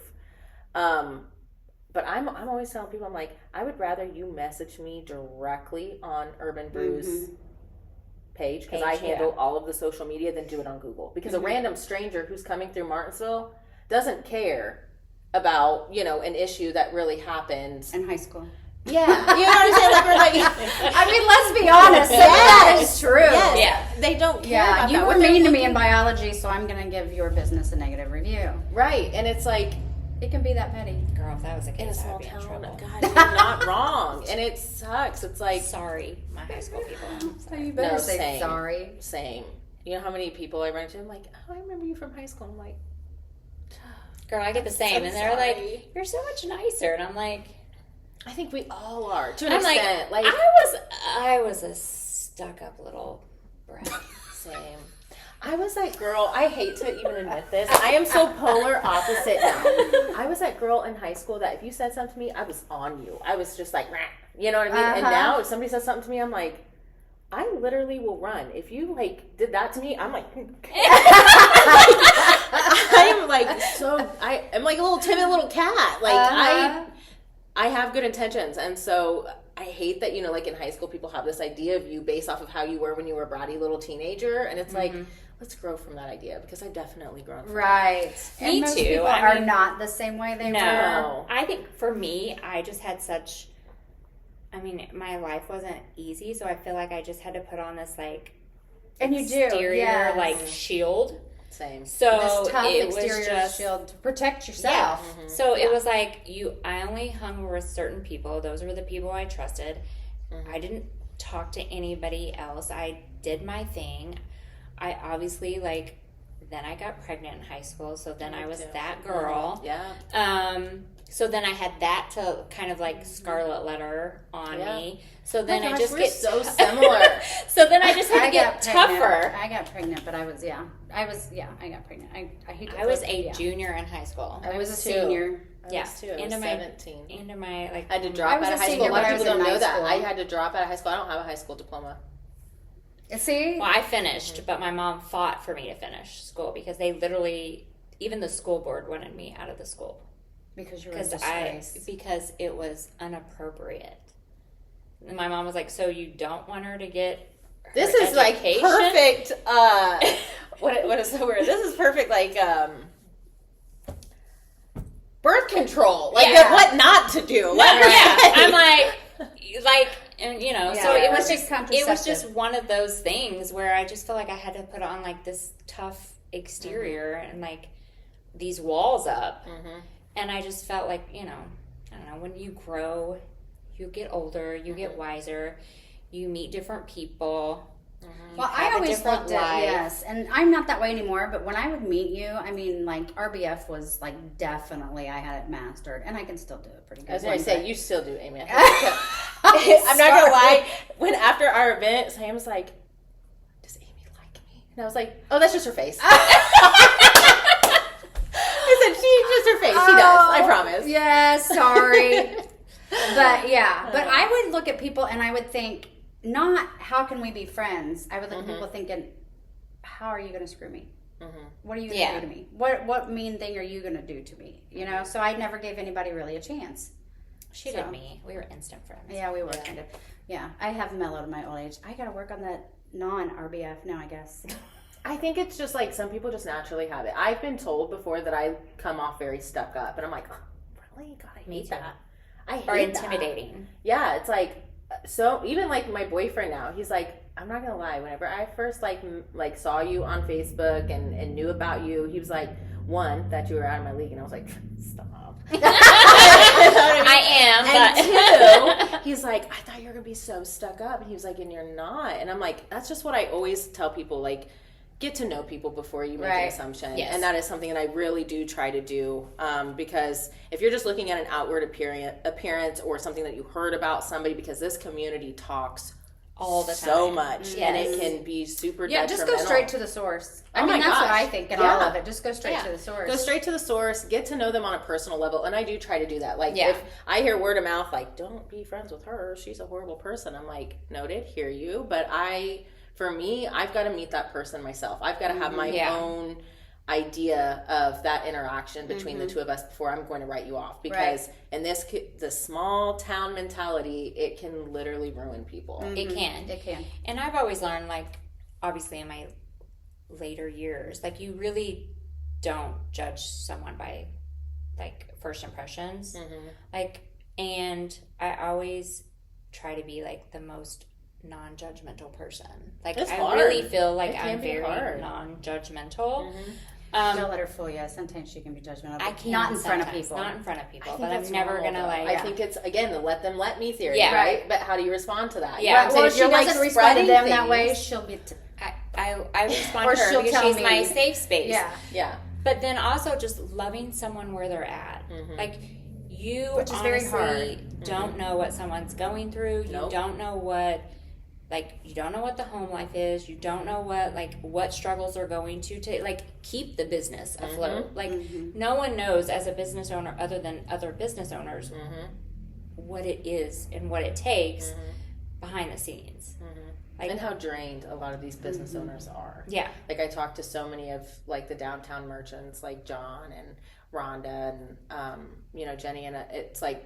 But I'm always telling people, I'm like, I would rather you message me directly on Urban Brew's page, because I handle all of the social media, than do it on Google. Because a random stranger who's coming through Martinsville doesn't care about, an issue that really happens. In high school. Yeah, you know what I'm saying? Like, we're like, I mean, let's be honest. Some of that is true. yes, Yeah. they don't care Yeah, about you that. were What they're mean to me looking- in biology, so I'm going to give your business a negative review. Right, and it's like, It can be that petty. Girl, if that was the in a case, I small would be in town, trouble. God, you're not wrong, and it sucks. It's like, Sorry, my high school people. So you better No, say same. sorry. same. You know how many people I run into? I'm like, oh, I remember you from high school. I'm like, Girl, I get the same, so and they're sorry. like, "You're so much nicer," and I'm like, I think we all are to an I'm like, extent. Like, I was a stuck-up little brat. same. I was that girl. I hate to even admit this. I am so polar opposite now. I was that girl in high school that if you said something to me, I was on you. I was just like, "Rah." You know what I mean? And now if somebody says something to me, I'm like, I literally will run. If you did that to me, I'm like, like a little timid little cat. Like I have good intentions, and so I hate that, like in high school people have this idea of you based off of how you were when you were a bratty little teenager, and it's like, let's grow from that idea, because I've definitely grown from Right. Me And most too. people are not the same way they were. No. I think for me, I just had such, my life wasn't easy, so I feel like I just had to put on this, like, And you do, exterior, yes. like, shield. Same. So This tough it was exterior just shield to protect yourself. Yeah. So it was like I only hung with certain people. Those were the people I trusted. I didn't talk to anybody else. I did my thing. I obviously then I got pregnant in high school, so then I was that girl. Yeah. So then I had that to kind of like scarlet letter on me. So then Oh my I gosh, just we're get so similar. So then I just had to get tougher. I got pregnant, but I got pregnant. I hate to I was flip, a junior in high school. I was a too. senior. I was too. I was 17. Into my I had to drop was out a of high senior, school. A lot but of I was people in don't know high that. school. I had to drop out of high school. I don't have a high school diploma. See? Well, I finished, but my mom fought for me to finish school because they literally, even the school board wanted me out of the school Because you were a disgrace. because it was inappropriate. And my mom was like, "So you don't want her to get her This is education?" like perfect. What is the word? This is perfect. Like birth control. Like what not to do. I'm like, and so Yeah. it was just one of those things where I just felt like I had to put on like this tough exterior and like these walls up, and I just felt like I don't know, when you grow, you get older, you get wiser, you meet different people. Well, I always looked at, yes, and I'm not that way anymore, but when I would meet you, RBF was like definitely I had it mastered, and I can still do it pretty good. I was going to say, you still do, Amy. I'm I'm not going to lie. When after our event, Sam was like, does Amy like me? And I was like, oh, that's just her face. I said, she's just her face. She does. I promise. Yeah, sorry. But I would look at people and I would think, not how can we be friends? I would look at people thinking, how are you going to screw me? What are you going to do to me? What mean thing are you going to do to me? So I never gave anybody really a chance. She did me. We were instant friends. Yeah, we were kind of. Yeah, I have mellowed in my old age. I got to work on that non-RBF now, I guess. I think it's just like some people just naturally have it. I've been told before that I come off very stuck up, and I'm like, oh, really? God, I hate that. I hate or that. intimidating. Yeah, it's like, so even like my boyfriend now, he's like, I'm not gonna lie, whenever I first like saw you on Facebook and knew about you, he was like, one, that you were out of my league, and I was like, stop. I am, and two, he's like, I thought you were gonna be so stuck up, and he was like, and you're not. And I'm like, that's just what I always tell people, like, get to know people before you make an assumption. Yes. And that is something that I really do try to do, because if you're just looking at an outward appearance or something that you heard about somebody, because this community talks all the time so much, Yes. and it can be super detrimental. Just go straight to the source. Oh my that's what gosh. I think in all of it. Just go straight to the source. Go straight to the source, get to know them on a personal level, and I do try to do that. Like, if I hear word of mouth, like, don't be friends with her, she's a horrible person, I'm like, noted, hear you, but for me, I've got to meet that person myself. I've got to have my own idea of that interaction between the two of us before I'm going to write you off, because in the small town mentality, it can literally ruin people. It can. And I've always learned, like, obviously in my later years, like, you really don't judge someone by, like, first impressions. Like, and I always try to be, like, the most non-judgmental person. Like, it's I hard. really feel like I'm be very hard. non-judgmental. Don't let her fool you. Sometimes she can be judgmental. I can not in front of sometimes, people. Not in front of people. I think But I'm that's never normal, gonna though. like. I think it's, again, the let them let me theory, Yeah. right? But how do you respond to that? Yeah. Well, if she doesn't respond to them that things. way, she'll be. I respond Or to her she'll because tell she's my me. safe space. Yeah. But then also just loving someone where they're at. Like, you Which is very honestly don't know what someone's going through. You don't know what, like, you don't know what the home life is. You don't know what struggles they're going to like, keep the business afloat. Like, no one knows as a business owner, other than other business owners, what it is and what it takes behind the scenes. Like, And how drained a lot of these business owners are. Yeah. Like, I talked to so many of, like, the downtown merchants, like John Rhonda and Jenny, and it's like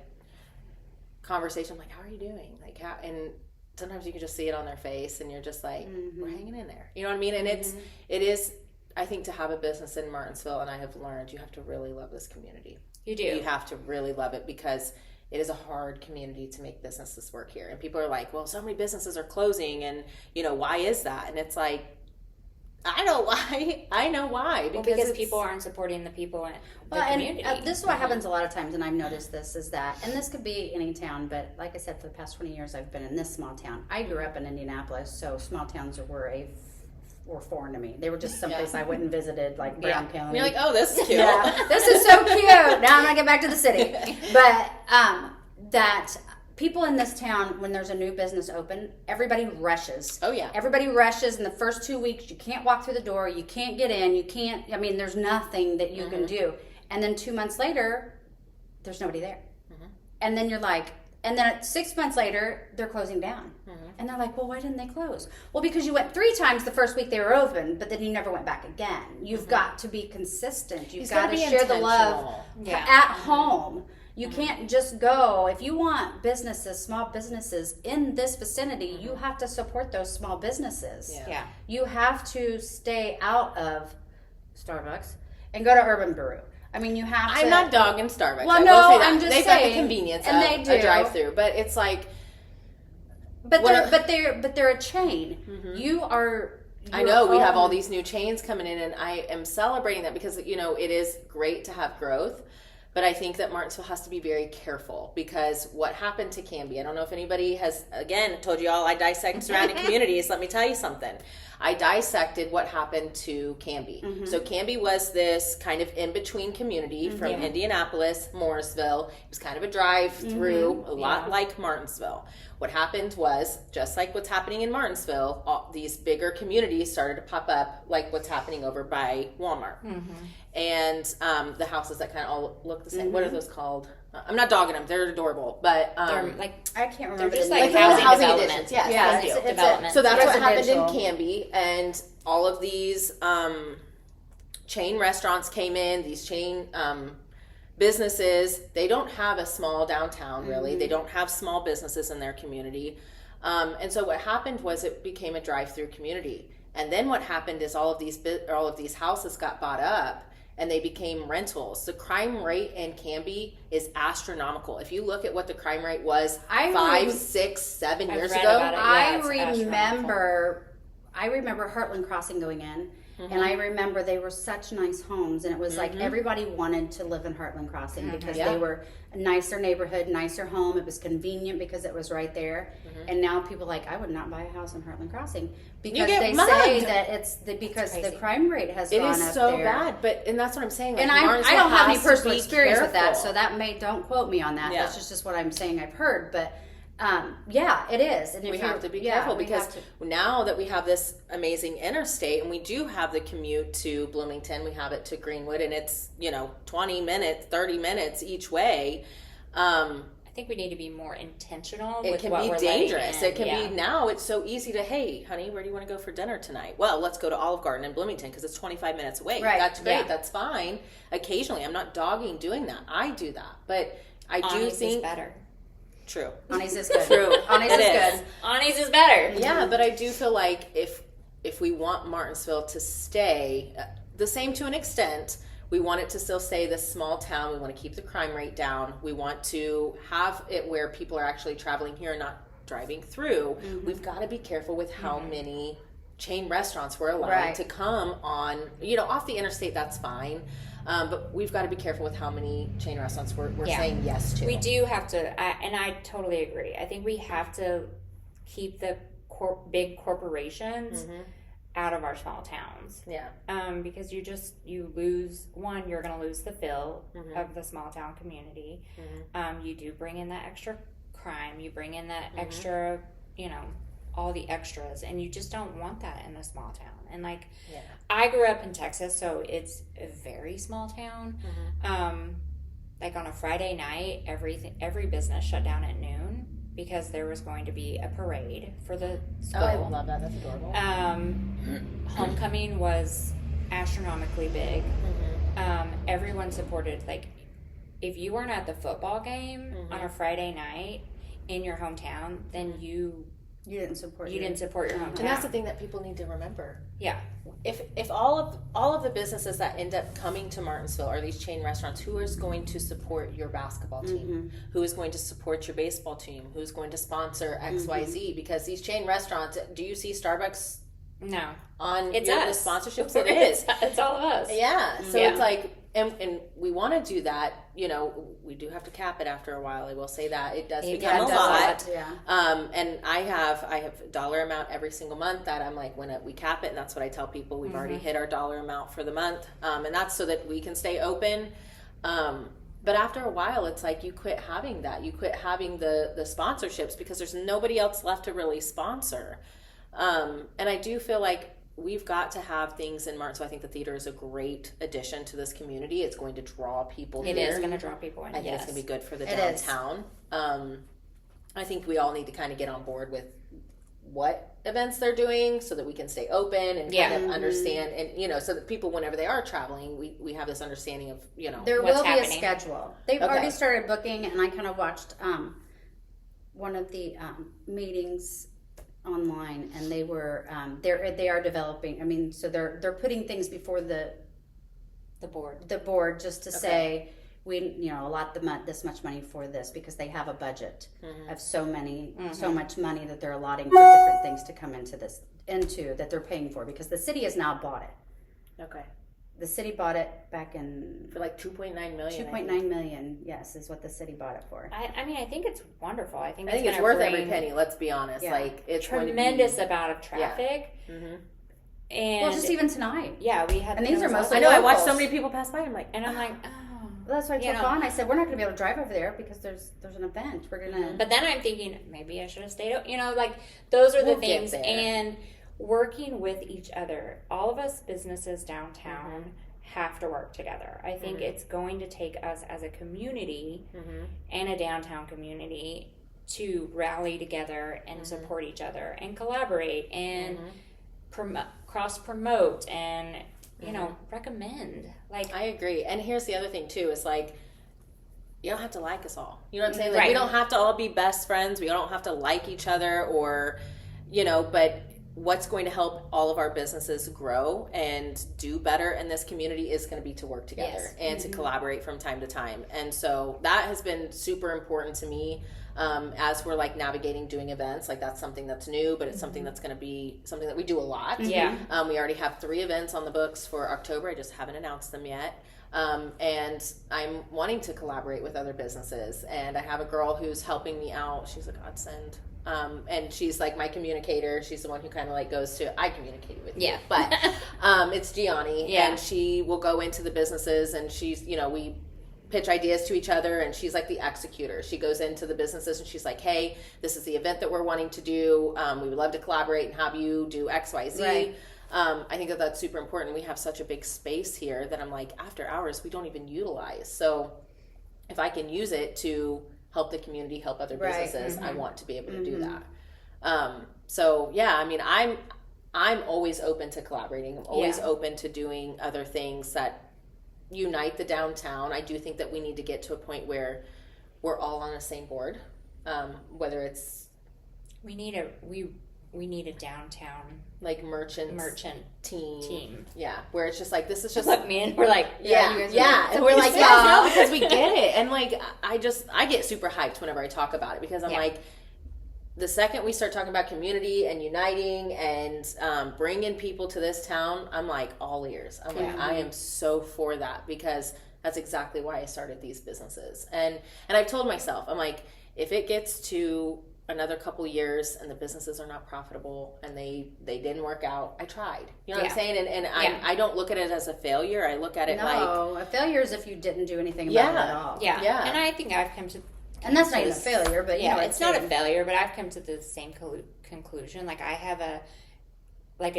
conversation. I'm like, how are you doing? Like how? And sometimes you can just see it on their face, and you're just like, we're hanging in there. You know what I mean? And it is. I think to have a business in Martinsville, and I have learned, you have to really love this community. You do. You have to really love it because it is a hard community to make businesses work here. And people are like, well, so many businesses are closing, and why is that? And it's like, I know why. I know why. Because people aren't supporting the people in the community. And this is what happens a lot of times, and I've noticed this, is that, and this could be any town, but like I said, for the past 20 years, I've been in this small town. I grew up in Indianapolis, so small towns were foreign to me. They were just someplace I went and visited, like Brown County. And you're like, oh, this is cute. Yeah, this is so cute. Now I'm gonna get back to the city. But that people in this town, when there's a new business open, everybody rushes. Oh yeah. Everybody rushes in the first 2 weeks. You can't walk through the door. You can't get in. You can't. I mean, there's nothing that you can do. And then 2 months later, there's nobody there. And then you're like, and then 6 months later, they're closing down. And they're like, well, why didn't they close? Well, because you went 3 times the first week they were open, but then you never went back again. You've got to be consistent. You've got to share the love at home. You can't just go. If you want businesses, small businesses in this vicinity, you have to support those small businesses. Yeah. You have to stay out of Starbucks and go to Urban Brew. I mean, you have to. I'm not dogging Starbucks. Well, no, I'm just They've saying. got the convenience and of they do. a drive-through, but it's like. But they're a chain. You are. I know we have all these new chains coming in, and I am celebrating that because it is great to have growth, but I think that Martinsville has to be very careful because what happened to Canby. I don't know if anybody has told you all I dissect surrounding communities. Let me tell you something. I dissected what happened to Canby. So Canby was this kind of in-between community from Indianapolis, Morrisville. It was kind of a drive-through, a lot like Martinsville. What happened was, just like what's happening in Martinsville, all these bigger communities started to pop up, like what's happening over by Walmart. And the houses that kind of all look the same. What are those called? I'm not dogging them; they're adorable. But they're like, I can't remember. they're just the like name. housing additions. developments. Yes, it's development. So that's what happened in Residential. Canby, and all of these chain restaurants came in. These chain businesses, they don't have a small downtown really. They don't have small businesses in their community. And so what happened was it became a drive-through community. And then what happened is all of these houses got bought up and they became rentals. The crime rate in Canby is astronomical. If you look at what the crime rate was 5, 6, 7 years ago, I remember Heartland Crossing going in. And I remember they were such nice homes, and it was like everybody wanted to live in Heartland Crossing because they were a nicer neighborhood, nicer home. It was convenient because it was right there. And now people are like, I would not buy a house in Heartland Crossing because they say that it's because the crime rate has gone up there. It is so bad, and that's what I'm saying. Like, and I don't have any personal experience with that, careful. so don't quote me on that. That's just what I'm saying I've heard, but. It is. And we have to be careful because now that we have this amazing interstate and we do have the commute to Bloomington, we have it to Greenwood, and it's, 20 minutes, 30 minutes each way. I think we need to be more intentional with what we're letting in. It can be dangerous. It can be now. It's so easy to, hey, honey, where do you want to go for dinner tonight? Well, let's go to Olive Garden in Bloomington because it's 25 minutes away. Right. That's great. Yeah. That's fine. Occasionally, I'm not dogging doing that. I do that. But I do think... is better. True. Annie's is good. True. Annie's is good. Annie's is better. Yeah, but I do feel like if we want Martinsville to stay the same to an extent, we want it to still stay this small town. We want to keep the crime rate down. We want to have it where people are actually traveling here and not driving through. We've got to be careful with how many chain restaurants we're allowing to come on, off the interstate. That's fine. But we've got to be careful with how many chain restaurants we're saying yes to. We do have to, and I totally agree. I think we have to keep the big corporations out of our small towns. Yeah. Because you lose, one, you're going to lose the feel of the small town community. You do bring in that extra crime. You bring in that extra, all the extras, and you just don't want that in a small town. And I grew up in Texas, so it's a very small town. Like on a Friday night, every business shut down at noon because there was going to be a parade for the school. Oh, I love that. That's adorable. Homecoming was astronomically big. everyone supported. Like, if you weren't at the football game Mm-hmm. on a Friday night in your hometown, then you didn't support your hometown. And that's the thing that people need to remember. Yeah. If all of the businesses that end up coming to Martinsville are these chain restaurants, who is going to support your basketball team? Who is going to support your baseball team? Who's going to sponsor XYZ? Because these chain restaurants, do you see Starbucks No. on It's the us. sponsorships? It is. It's all of us. Yeah. So Yeah. it's like, and we want to do that. You know, we do have to cap it after a while. I will say that it does become a lot. Yeah. And I have a dollar amount every single month that I'm like, when we cap it, and that's what I tell people. We've already hit our dollar amount for the month, and that's so that we can stay open. But after a while, it's like you quit having that. You quit having the sponsorships because there's nobody else left to really sponsor. And I do feel like we've got to have things in March. So I think the theater is a great addition to this community. It's going to draw people It here. is going to draw people in. I think it's going to be good for the It is. downtown. I think we all need to kind of get on board with what events they're doing so that we can stay open and kind of understand, and you know, so that people, whenever they are traveling, we have this understanding of, you know, There what's will be happening. a schedule. They've already started booking, and I kind of watched one of the meetings online, and they were they are developing. I mean, so they're putting things before the board just to say we allot this much money for this, because they have a budget of so much money that they're allotting for different things to come into that they're paying for, because the city has now bought it. okay, The city bought it back in for like 2.9 million. 2.9 million. Yes, is what the city bought it for. I mean, I think it's wonderful. I think it's gonna worth bring every penny. Let's be honest. Yeah. Like, it's tremendous amount of traffic. And Well, just even tonight. yeah, we had. And these there are was mostly I know. I watched locals. so many people pass by. I'm like, and I'm like, oh. Well, that's why I You told know. Vaughn. I said, we're not going to be able to drive over there because there's an event. We're going to. But then I'm thinking maybe I should have stayed. You know, like those are the We'll get things. there. And working with each other, all of us businesses downtown have to work together. I think it's going to take us as a community and a downtown community to rally together and support each other and collaborate and cross promote and you know recommend. Like, I agree. And here's the other thing too: is like, you don't have to like us all. You know what I'm saying? Like, Right. we don't have to all be best friends. We don't have to like each other, or, you know, but what's going to help all of our businesses grow and do better in this community is going to be to work together Yes. and to collaborate from time to time. And so that has been super important to me, as we're like navigating doing events. Like, that's something that's new, but it's something that's going to be something that we do a lot. Yeah. We already have 3 events on the books for October. I just haven't announced them yet. And I'm wanting to collaborate with other businesses, and I have a girl who's helping me out. She's a godsend. And she's like my communicator. She's the one who kind of like goes to, I communicate with you. Yeah. But it's Gianni. Yeah. And she will go into the businesses, and she's, you know, we pitch ideas to each other, and she's like the executor. She goes into the businesses and she's like, hey, this is the event that we're wanting to do. We would love to collaborate and have you do X, Y, Z. Right. I think that that's super important. We have such a big space here that I'm like, after hours, we don't even utilize. So if I can use it to help the community, help other Right. businesses, I want to be able to do that. So yeah, I mean, I'm always open to collaborating. I'm always open to doing other things that unite the downtown. I do think that we need to get to a point where we're all on the same board, whether it's we need a downtown like merchant team. Yeah, where it's just like, this is just Look, man, we're like, yeah, you guys yeah. are- And we're like, Yeah. yeah, no, because we get it. And like, I get super hyped whenever I talk about it, because I'm Yeah. like, the second we start talking about community and uniting and bringing people to this town, I'm like all ears. I'm like, I am so for that, because that's exactly why I started these businesses. And I've told myself, I'm like, if it gets to another couple years and the businesses are not profitable and they didn't work out, I tried. You know what I'm saying? And I don't look at it as a failure. I look at it like, No, a failure is if you didn't do anything about it at Yeah. all. yeah. Yeah. And I think I've come to And that's not even a failure, but you know, it's not a failure, but I've come to the same conclusion. Like, I have a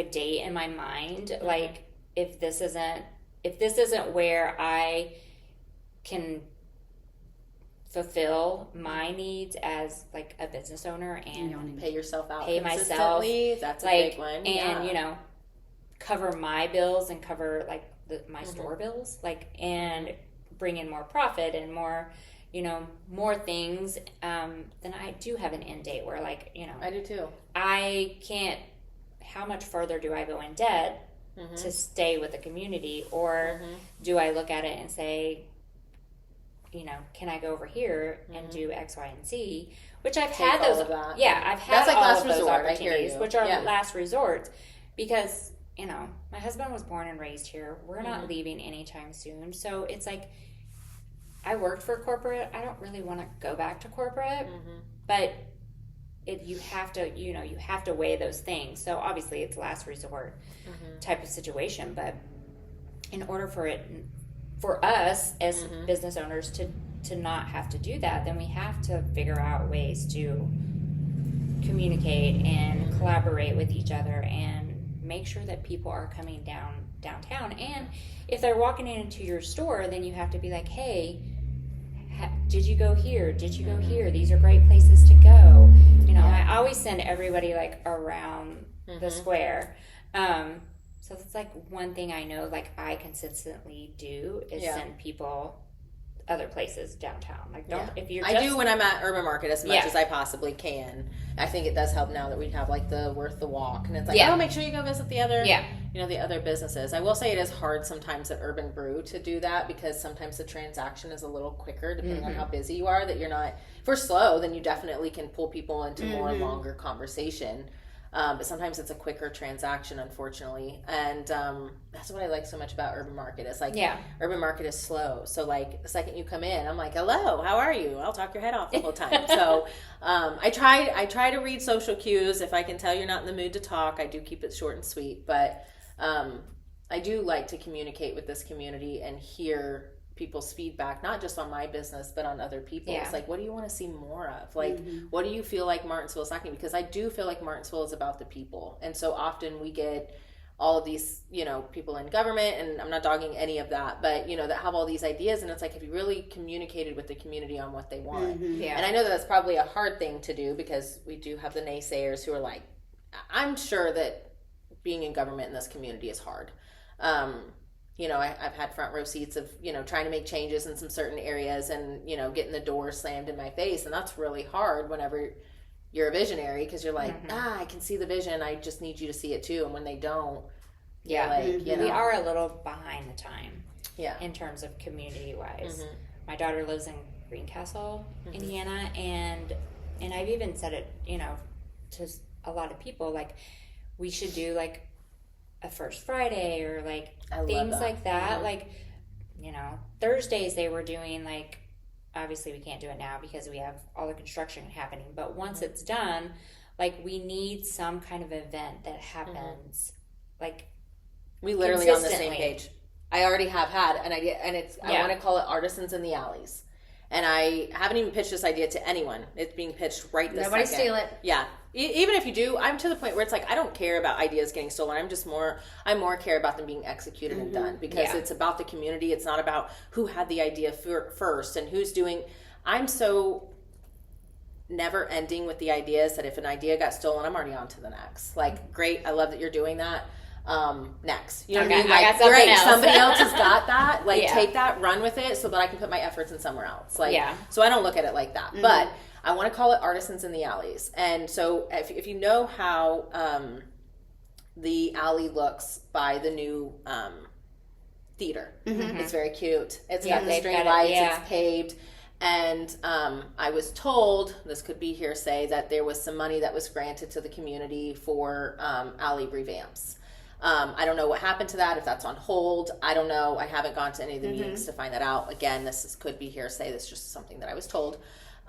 date in my mind. Like, if this isn't where I can fulfill my needs as like a business owner and pay yourself out pay myself, consistently. That's a like, big one. and you know, cover my bills and cover like my store bills, like, and bring in more profit and more, more things, then I do have an end date where, like, I do too. I can't, how much further do I go in debt to stay with the community, or do I look at it and say, can I go over here and do X, Y, and Z? Which I've had those. I've had that's like all last of those resort. opportunities, which are last resorts, because my husband was born and raised here. We're not leaving anytime soon, so it's like, I worked for corporate. I don't really want to go back to corporate, but you have to weigh those things. So obviously it's last resort type of situation, but in order for us as business owners to not have to do that, then we have to figure out ways to communicate and collaborate with each other and make sure that people are coming downtown. And if they're walking into your store, then you have to be like, hey, did you go here? Did you go here? These are great places to go. I always send everybody like around the square. So that's like one thing I know, like, I consistently do is send people other places downtown. Like, if you're I do when I'm at Urban Market as much as I possibly can. I think it does help now that we have like the worth the walk, and it's like, make sure you go visit the other the other businesses. I will say it is hard sometimes at Urban Brew to do that, because sometimes the transaction is a little quicker depending on how busy you are, that you're not, if we're slow, then you definitely can pull people into more longer conversation. But sometimes it's a quicker transaction, unfortunately. And that's what I like so much about Urban Market. It's like, Urban Market is slow. So, like, the second you come in, I'm like, hello, how are you? I'll talk your head off the whole time. So I try to read social cues. If I can tell you're not in the mood to talk, I do keep it short and sweet. But I do like to communicate with this community and hear people's feedback, not just on my business, but on other people. It's like, what do you want to see more of? Like, what do you feel like Martinsville is lacking? Because I do feel like Martinsville is about the people. And so often we get all of these, people in government, and I'm not dogging any of that, but, that have all these ideas. And it's like, have you really communicated with the community on what they want? And I know that that's probably a hard thing to do, because we do have the naysayers who are like, I'm sure that being in government in this community is hard. I've had front row seats of, trying to make changes in some certain areas and, getting the door slammed in my face. And that's really hard whenever you're a visionary, because you're like, I can see the vision. I just need you to see it too. And when they don't, we are a little behind the time in terms of community wise. My daughter lives in Greencastle, Indiana. And I've even said it, to a lot of people, like, we should do like a First Friday or like things like that. Like, Thursdays they were doing, like, obviously we can't do it now because we have all the construction happening, but once it's done, like, we need some kind of event that happens like we literally on the same page. I already have had an idea, and I want to call it Artisans in the Alleys. And I haven't even pitched this idea to anyone. It's being pitched right this Nobody second. steal it. Yeah. Even if you do, I'm to the point where it's like, I don't care about ideas getting stolen. I more care about them being executed and done, because it's about the community. It's not about who had the idea first and who's doing. I'm so never ending with the ideas that if an idea got stolen, I'm already on to the next. Like, great. I love that you're doing that. Next. You know what I mean? Like, I got something great, else. somebody else has got that. Like, take that, run with it, so that I can put my efforts in somewhere else. Like, so I don't look at it like that. But I want to call it Artisans in the Alleys. And so if you know how the alley looks by the new theater, it's very cute. It's got the string lights, it's paved. And I was told, this could be hearsay, that there was some money that was granted to the community for alley revamps. I don't know what happened to that, if that's on hold. I don't know. I haven't gone to any of the meetings to find that out. Again, could be hearsay. This is just something that I was told.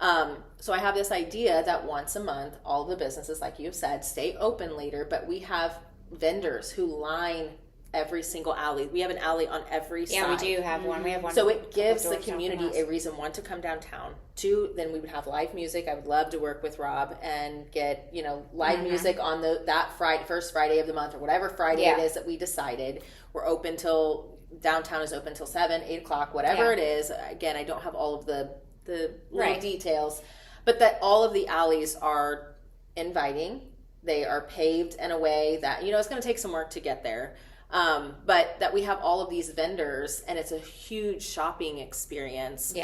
So I have this idea that once a month, all of the businesses, like you said, stay open later, but we have vendors who line every single alley. We have an alley on every side. Yeah, we do have one. We have one. So it gives the community a reason, one, to come downtown. Two, then we would have live music. I would love to work with Rob and get, live music on that first Friday of the month, or whatever Friday it is that we decided. We're open till, downtown is open till 7, 8 o'clock, whatever it is. Again, I don't have all of the little details, but that all of the alleys are inviting. They are paved in a way that, it's going to take some work to get there. But that we have all of these vendors, and it's a huge shopping experience.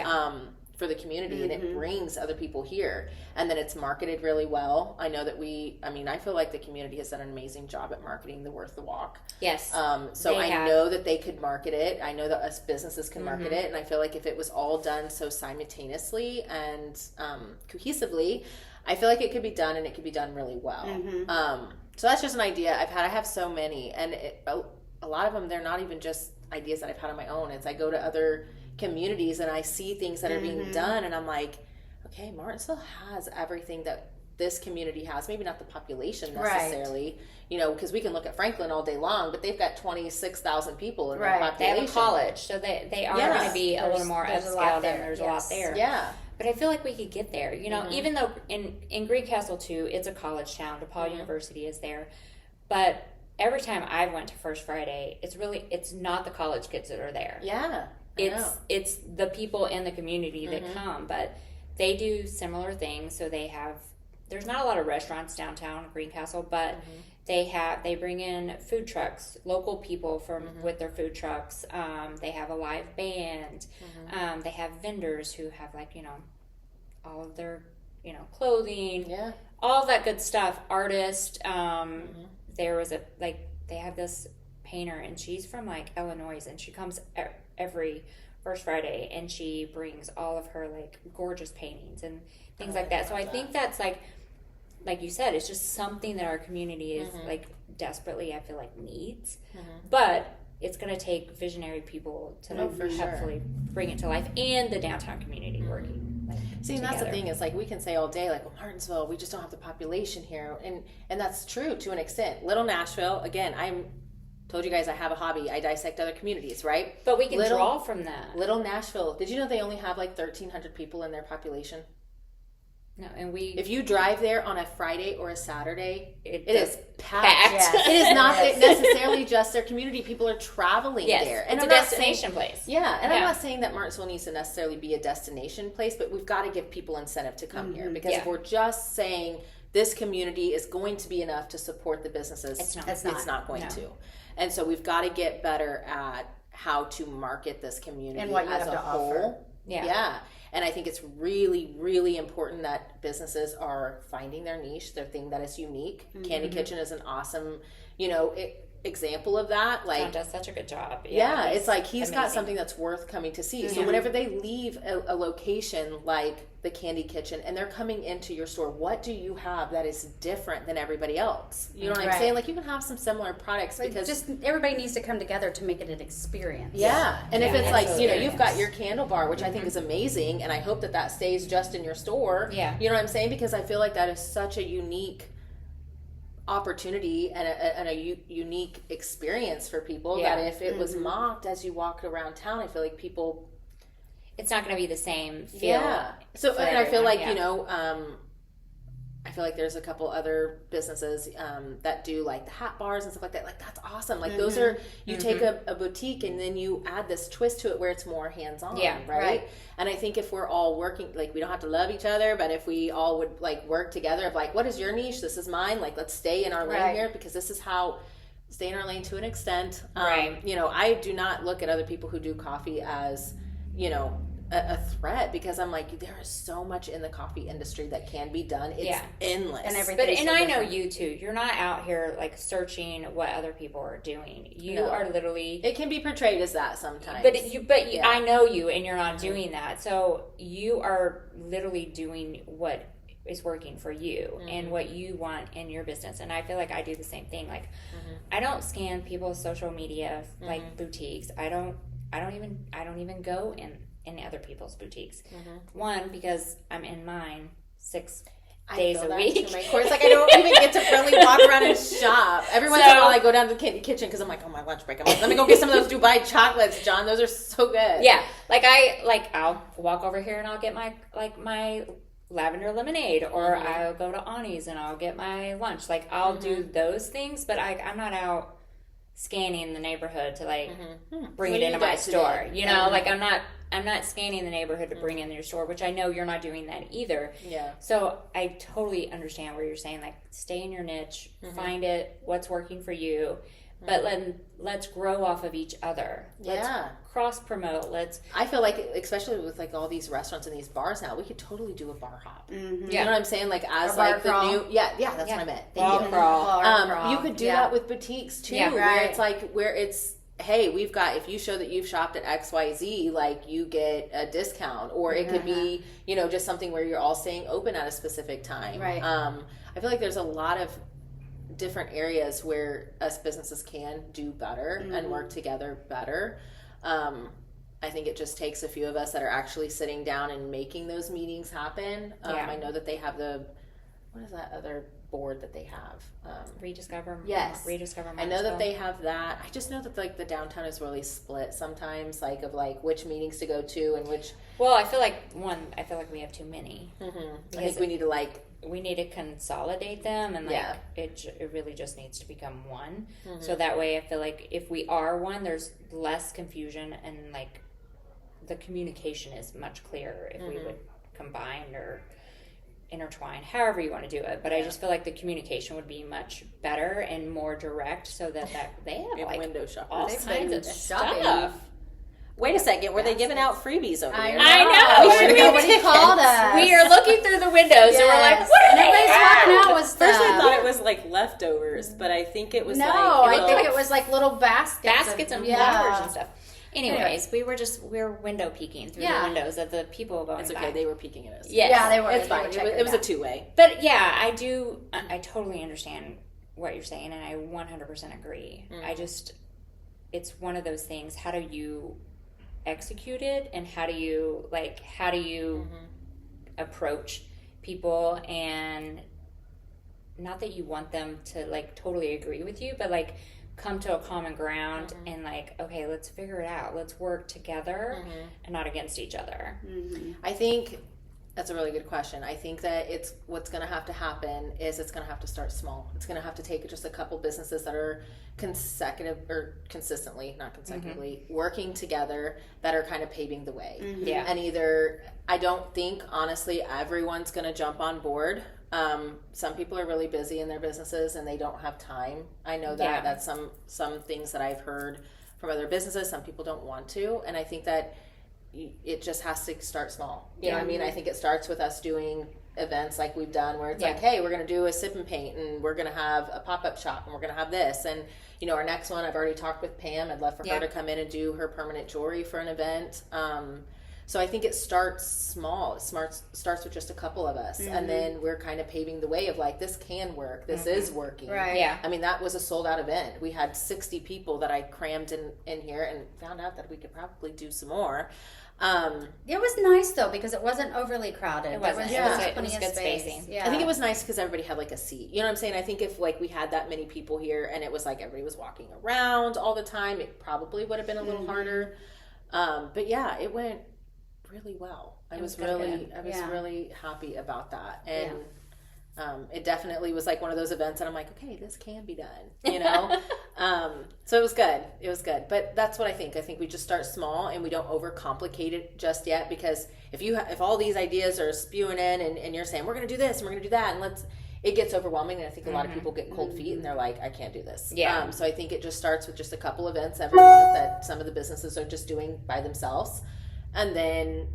For the community, and it brings other people here, and then it's marketed really well. I know that I feel like the community has done an amazing job at marketing the Worth the Walk. Yes. So I know that they could market it. I know that us businesses can market it, and I feel like if it was all done so simultaneously and cohesively, I feel like it could be done, and it could be done really well. So that's just an idea I have so many, and a lot of them, they're not even just ideas that I've had on my own. It's I go to other communities and I see things that are being done, and I'm like, okay, Martinsville has everything that this community has. Maybe not the population necessarily, because we can look at Franklin all day long, but they've got 26,000 people in their population. They have a college, so they are going to be a little more upscale, and there's a lot there. Yeah. But I feel like we could get there, even though in Greencastle too, it's a college town. DePaul University is there, but every time I went to First Friday, it's not the college kids that are there. Yeah. It's the people in the community that come, but they do similar things. So there's not a lot of restaurants downtown Greencastle, but they bring in food trucks, local people with their food trucks. They have a live band. They have vendors who have all of their clothing, all that good stuff. Artists. There was they have this painter, and she's from Illinois, and she comes every First Friday, and she brings all of her gorgeous paintings and things like that. So I think that's like you said, it's just something that our community is desperately, I feel like, needs. But it's going to take visionary people to hopefully bring it to life, and the downtown community working. See, and that's the thing is we can say all day well, Martinsville, we just don't have the population here, and that's true to an extent. Little Nashville, again, told you guys I have a hobby. I dissect other communities, right? But we can draw from that. Little Nashville. Did you know they only have 1,300 people in their population? No, and if you drive there on a Friday or a Saturday, it is packed. Yes. It is not necessarily just their community. People are traveling there. And it's a destination place. Yeah, and I'm not saying that Martinsville needs to necessarily be a destination place, but we've got to give people incentive to come here, because if we're just saying this community is going to be enough to support the businesses, it's not going to. And so we've got to get better at how to market this community and what you as have a to whole. offer. Yeah. And I think it's really, really important that businesses are finding their niche, their thing that is unique. Candy Kitchen is an awesome, example of that. John does such a good job. It's he's got something that's worth coming to see. So whenever they leave a location like the Candy Kitchen and they're coming into your store, what do you have that is different than everybody else? You know what I'm saying? You can have some similar products, because just everybody needs to come together to make it an experience. And if it's you've got your candle bar, which I think is amazing, and I hope that stays just in your store. You know what I'm saying? Because I feel like that is such a unique opportunity and a unique experience for people, that if it was mocked as you walk around town, I feel like people, it's not going to be the same feel. So, and I feel like I feel like there's a couple other businesses that do the hat bars and stuff like that. That's awesome. Those are, you take a boutique and then you add this twist to it where it's more hands-on, right? And I think if we're all working, we don't have to love each other, but if we all would work together of what is your niche? This is mine. Let's stay in our lane here, because this is how, stay in our lane to an extent. I do not look at other people who do coffee as, a threat, because I'm there is so much in the coffee industry that can be done. It's endless. And everything. I know you too. You're not out here searching what other people are doing. You are literally. It can be portrayed as that sometimes. But I know you, and you're not doing that. So you are literally doing what is working for you and what you want in your business. And I feel like I do the same thing. I don't scan people's social media boutiques. I don't even go in other people's boutiques. One, because I'm in mine 6 days a week. Of course, I don't even get to really walk around and shop. Every once in a while, I go down to the Candy Kitchen because I'm on my lunch break. I'm let me go get some of those Dubai chocolates, John. Those are so good. Yeah, I'll walk over here and I'll get my lavender lemonade, or I'll go to Ani's and I'll get my lunch. I'll do those things, but I'm not out scanning the neighborhood to bring it into my store. I'm not scanning the neighborhood to bring in your store, which I know you're not doing that either. Yeah. So I totally understand where you're saying stay in your niche, find it, what's working for you. but let's grow off of each other. Let's cross promote. I feel like, especially with like all these restaurants and these bars now, we could totally do a bar hop. Mm-hmm. You know what I'm saying? Like as bar like crawl. the new, that's what I meant. Bar crawl. You could do that with boutiques too, where it's like hey, we've got, if you show that you've shopped at XYZ, like you get a discount, or it could be, you know, just something where you're all staying open at a specific time. Right. I feel like there's a lot of different areas where us businesses can do better and work together better. I think it just takes a few of us that are actually sitting down and making those meetings happen. I know that they have what is that other board that they have? Rediscover. Yes. Rediscover. I know that they have that. I just know that like the downtown is really split sometimes, like of like which meetings to go to and which. Well, I feel like we have too many. Mm-hmm. I think we need to consolidate them, and like it really just needs to become one. Mm-hmm. So that way, I feel like if we are one, there's less confusion, and like the communication is much clearer if we would combine or intertwine, however you want to do it. But I just feel like the communication would be much better and more direct, so that they have like window shoppers, all kinds of shopping stuff. Wait a second, were they giving out freebies over here? I know. Nobody called us. We are looking through the windows and we're like, what are Everybody's they walking at? out with stuff. First I thought it was like leftovers, but I think it was I think it was like little baskets and flowers and stuff. Anyways, we're window peeking through the windows of the people going by. It's okay, they were peeking at us. Yes. Yeah, they were. It's fine. It was a two-way. But yeah, I totally understand what you're saying, and I 100% agree. It's one of those things, how do you execute it, and how do you approach people, and not that you want them to like totally agree with you, but like come to a common ground and like, okay, let's figure it out. Let's work together and not against each other. Mm-hmm. I think that's a really good question. I think that what's going to have to happen is it's going to have to start small. It's going to have to take just a couple businesses that are consistently, not consecutively, working together, that are kind of paving the way. Mm-hmm. Yeah. And I don't think, honestly, everyone's going to jump on board. Some people are really busy in their businesses and they don't have time. I know that that's some things that I've heard from other businesses. Some people don't want to, and I think that it just has to start small. You know what I mean? I think it starts with us doing events like we've done, where it's like, hey, we're going to do a sip and paint, and we're going to have a pop-up shop, and we're going to have this, and you know, our next one, I've already talked with Pam. I'd love for her to come in and do her permanent jewelry for an event. So I think it starts small. It starts with just a couple of us, and then we're kind of paving the way of like, this can work. This is working. Right. Yeah. I mean, that was a sold out event. We had 60 people that I crammed in here, and found out that we could probably do some more. It was nice though, because it wasn't overly crowded. It wasn't. There was It was plenty of good space. spacing. Yeah. I think it was nice because everybody had like a seat. You know what I'm saying? I think if like we had that many people here and it was like everybody was walking around all the time, it probably would have been a little harder. But yeah, it went really well. I was really happy about that. And it definitely was like one of those events that I'm like, okay, this can be done, you know? So it was good. It was good. But that's what I think. I think we just start small and we don't overcomplicate it just yet, because if all these ideas are spewing in and you're saying, we're going to do this and we're going to do that, and it gets overwhelming, and I think a lot of people get cold feet and they're like, I can't do this. Yeah. So I think it just starts with just a couple events every month that some of the businesses are just doing by themselves. And then,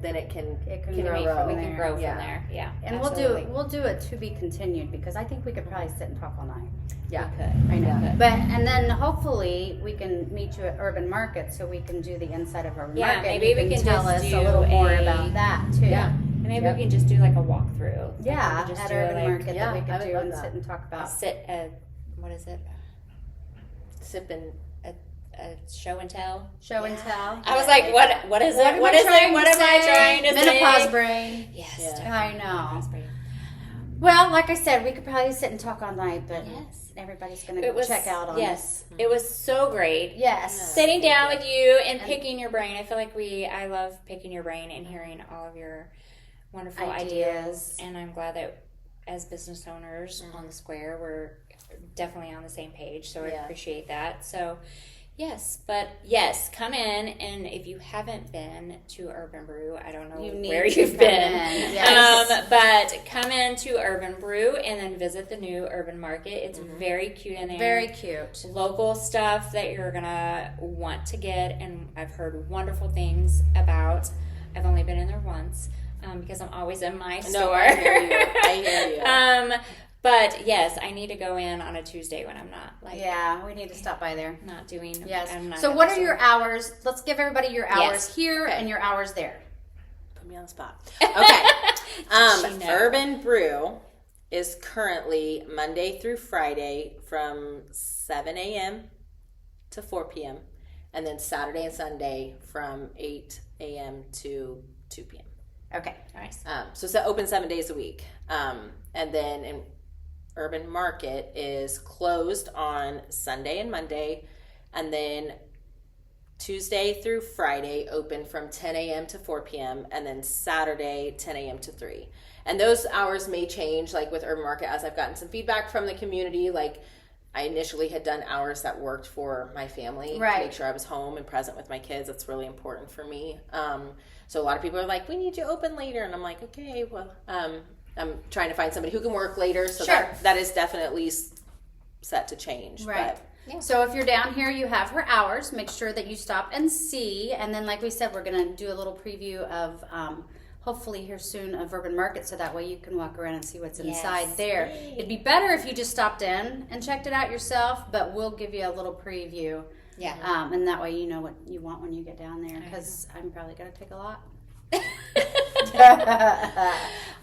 then it can grow. We can grow from there. Yeah. And absolutely. we'll do it to be continued, because I think we could probably sit and talk all night. Yeah. We could. I know. Yeah. But and then hopefully we can meet you at Urban Market, so we can do the inside of Urban Market. Maybe you we can tell just us do a little more a- about that too. Yeah. And maybe we can just do like a walkthrough. Like, Yeah, we could just at do Urban like Market that we I could would do love and that. sit and talk about. what is it? Sip and A show and tell. Show and tell. I was like, what is it? What is it? What am I trying to say? Menopause brain. Yes. Yeah. I know. Menopause brain. Well, like I said, we could probably sit and talk all night, but Yes. everybody's going to check out on Yes. It was so great. Yes. Sitting down with you and picking your brain. I feel like I love picking your brain and hearing all of your wonderful ideas. And I'm glad that as business owners on the square, we're definitely on the same page. So I appreciate that. So Yes, but yes, come in, and if you haven't been to Urban Brew, I don't know where to you've come been, in. Yes. but come in to Urban Brew and then visit the new Urban Market. It's very cute in there. Very cute. Local stuff that you're gonna want to get, and I've heard wonderful things about. I've only been in there once because I'm always in my store. No, I hear you. I hear you. But yes, I need to go in on a Tuesday when I'm not Yeah, we need to stop by there. not doing. Yes. I'm not So at what the are your store. hours? Let's give everybody your hours Yes. here and your hours there. Put me on the spot. Okay. She know. Urban Brew is currently Monday through Friday from 7 a.m. to 4 p.m. and then Saturday and Sunday from 8 a.m. to 2 p.m. Okay. Nice. So it's open 7 days a week. And then in Urban Market is closed on Sunday and Monday, and then Tuesday through Friday open from 10 a.m. to 4 p.m. and then Saturday 10 a.m. to 3. And those hours may change, like with Urban Market, as I've gotten some feedback from the community. Like I initially had done hours that worked for my family, Right. to make sure I was home and present with my kids. That's really important for me. So a lot of people are like, we need you open later, and I'm like, okay, well, I'm trying to find somebody who can work later, so Sure. that is definitely set to change. Right. But Yeah. So if you're down here, you have her hours. Make sure that you stop and see. And then, like we said, we're going to do a little preview of hopefully here soon of Urban Market, so that way you can walk around and see what's inside Yes. there. It'd be better if you just stopped in and checked it out yourself, but we'll give you a little preview. Yeah. And that way you know what you want when you get down there, because I'm probably going to take a lot.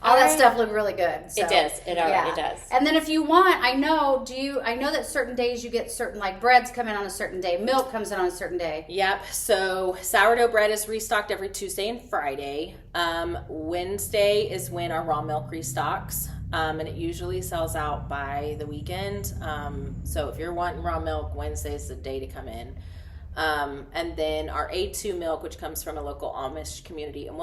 All that stuff looked really good. So, It does. It already does. And then if you want, I know that certain days you get certain, like breads come in on a certain day, milk comes in on a certain day. yep. So sourdough bread is restocked every Tuesday and Friday. Wednesday is when our raw milk restocks, and it usually sells out by the weekend. So if you're wanting raw milk, Wednesday is the day to come in. And then our A2 milk, which comes from a local Amish community in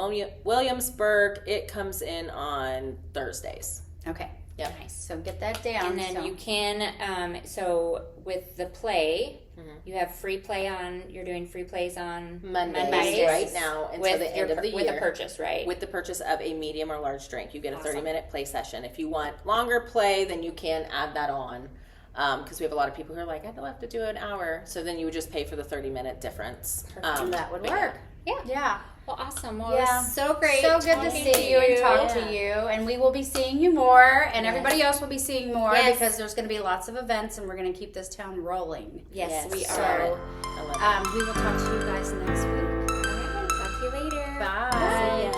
Williamsburg, it comes in on Thursdays. Okay. Yep. Nice. So get that down. And then so. you can, so with the play, you have free play on, you're doing free plays on Mondays right now until with the end of the with year. a purchase, right? With the purchase of a medium or large drink, you get a Awesome. 30-minute play session. If you want longer play, then you can add that on. Because we have a lot of people who are like, I'd love to do an hour. So then you would just pay for the 30-minute difference. That would work. Yeah. Yeah. Well, awesome. Well, Yeah. it was so great. So good to talking see you and talk Yeah. to you. And we will be seeing you more, and everybody else will be seeing more, Yes. because there's going to be lots of events, and we're going to keep this town rolling. Yes, we So, are. I love it. we will talk to you guys next week. All right. Talk to you later. Bye. See ya.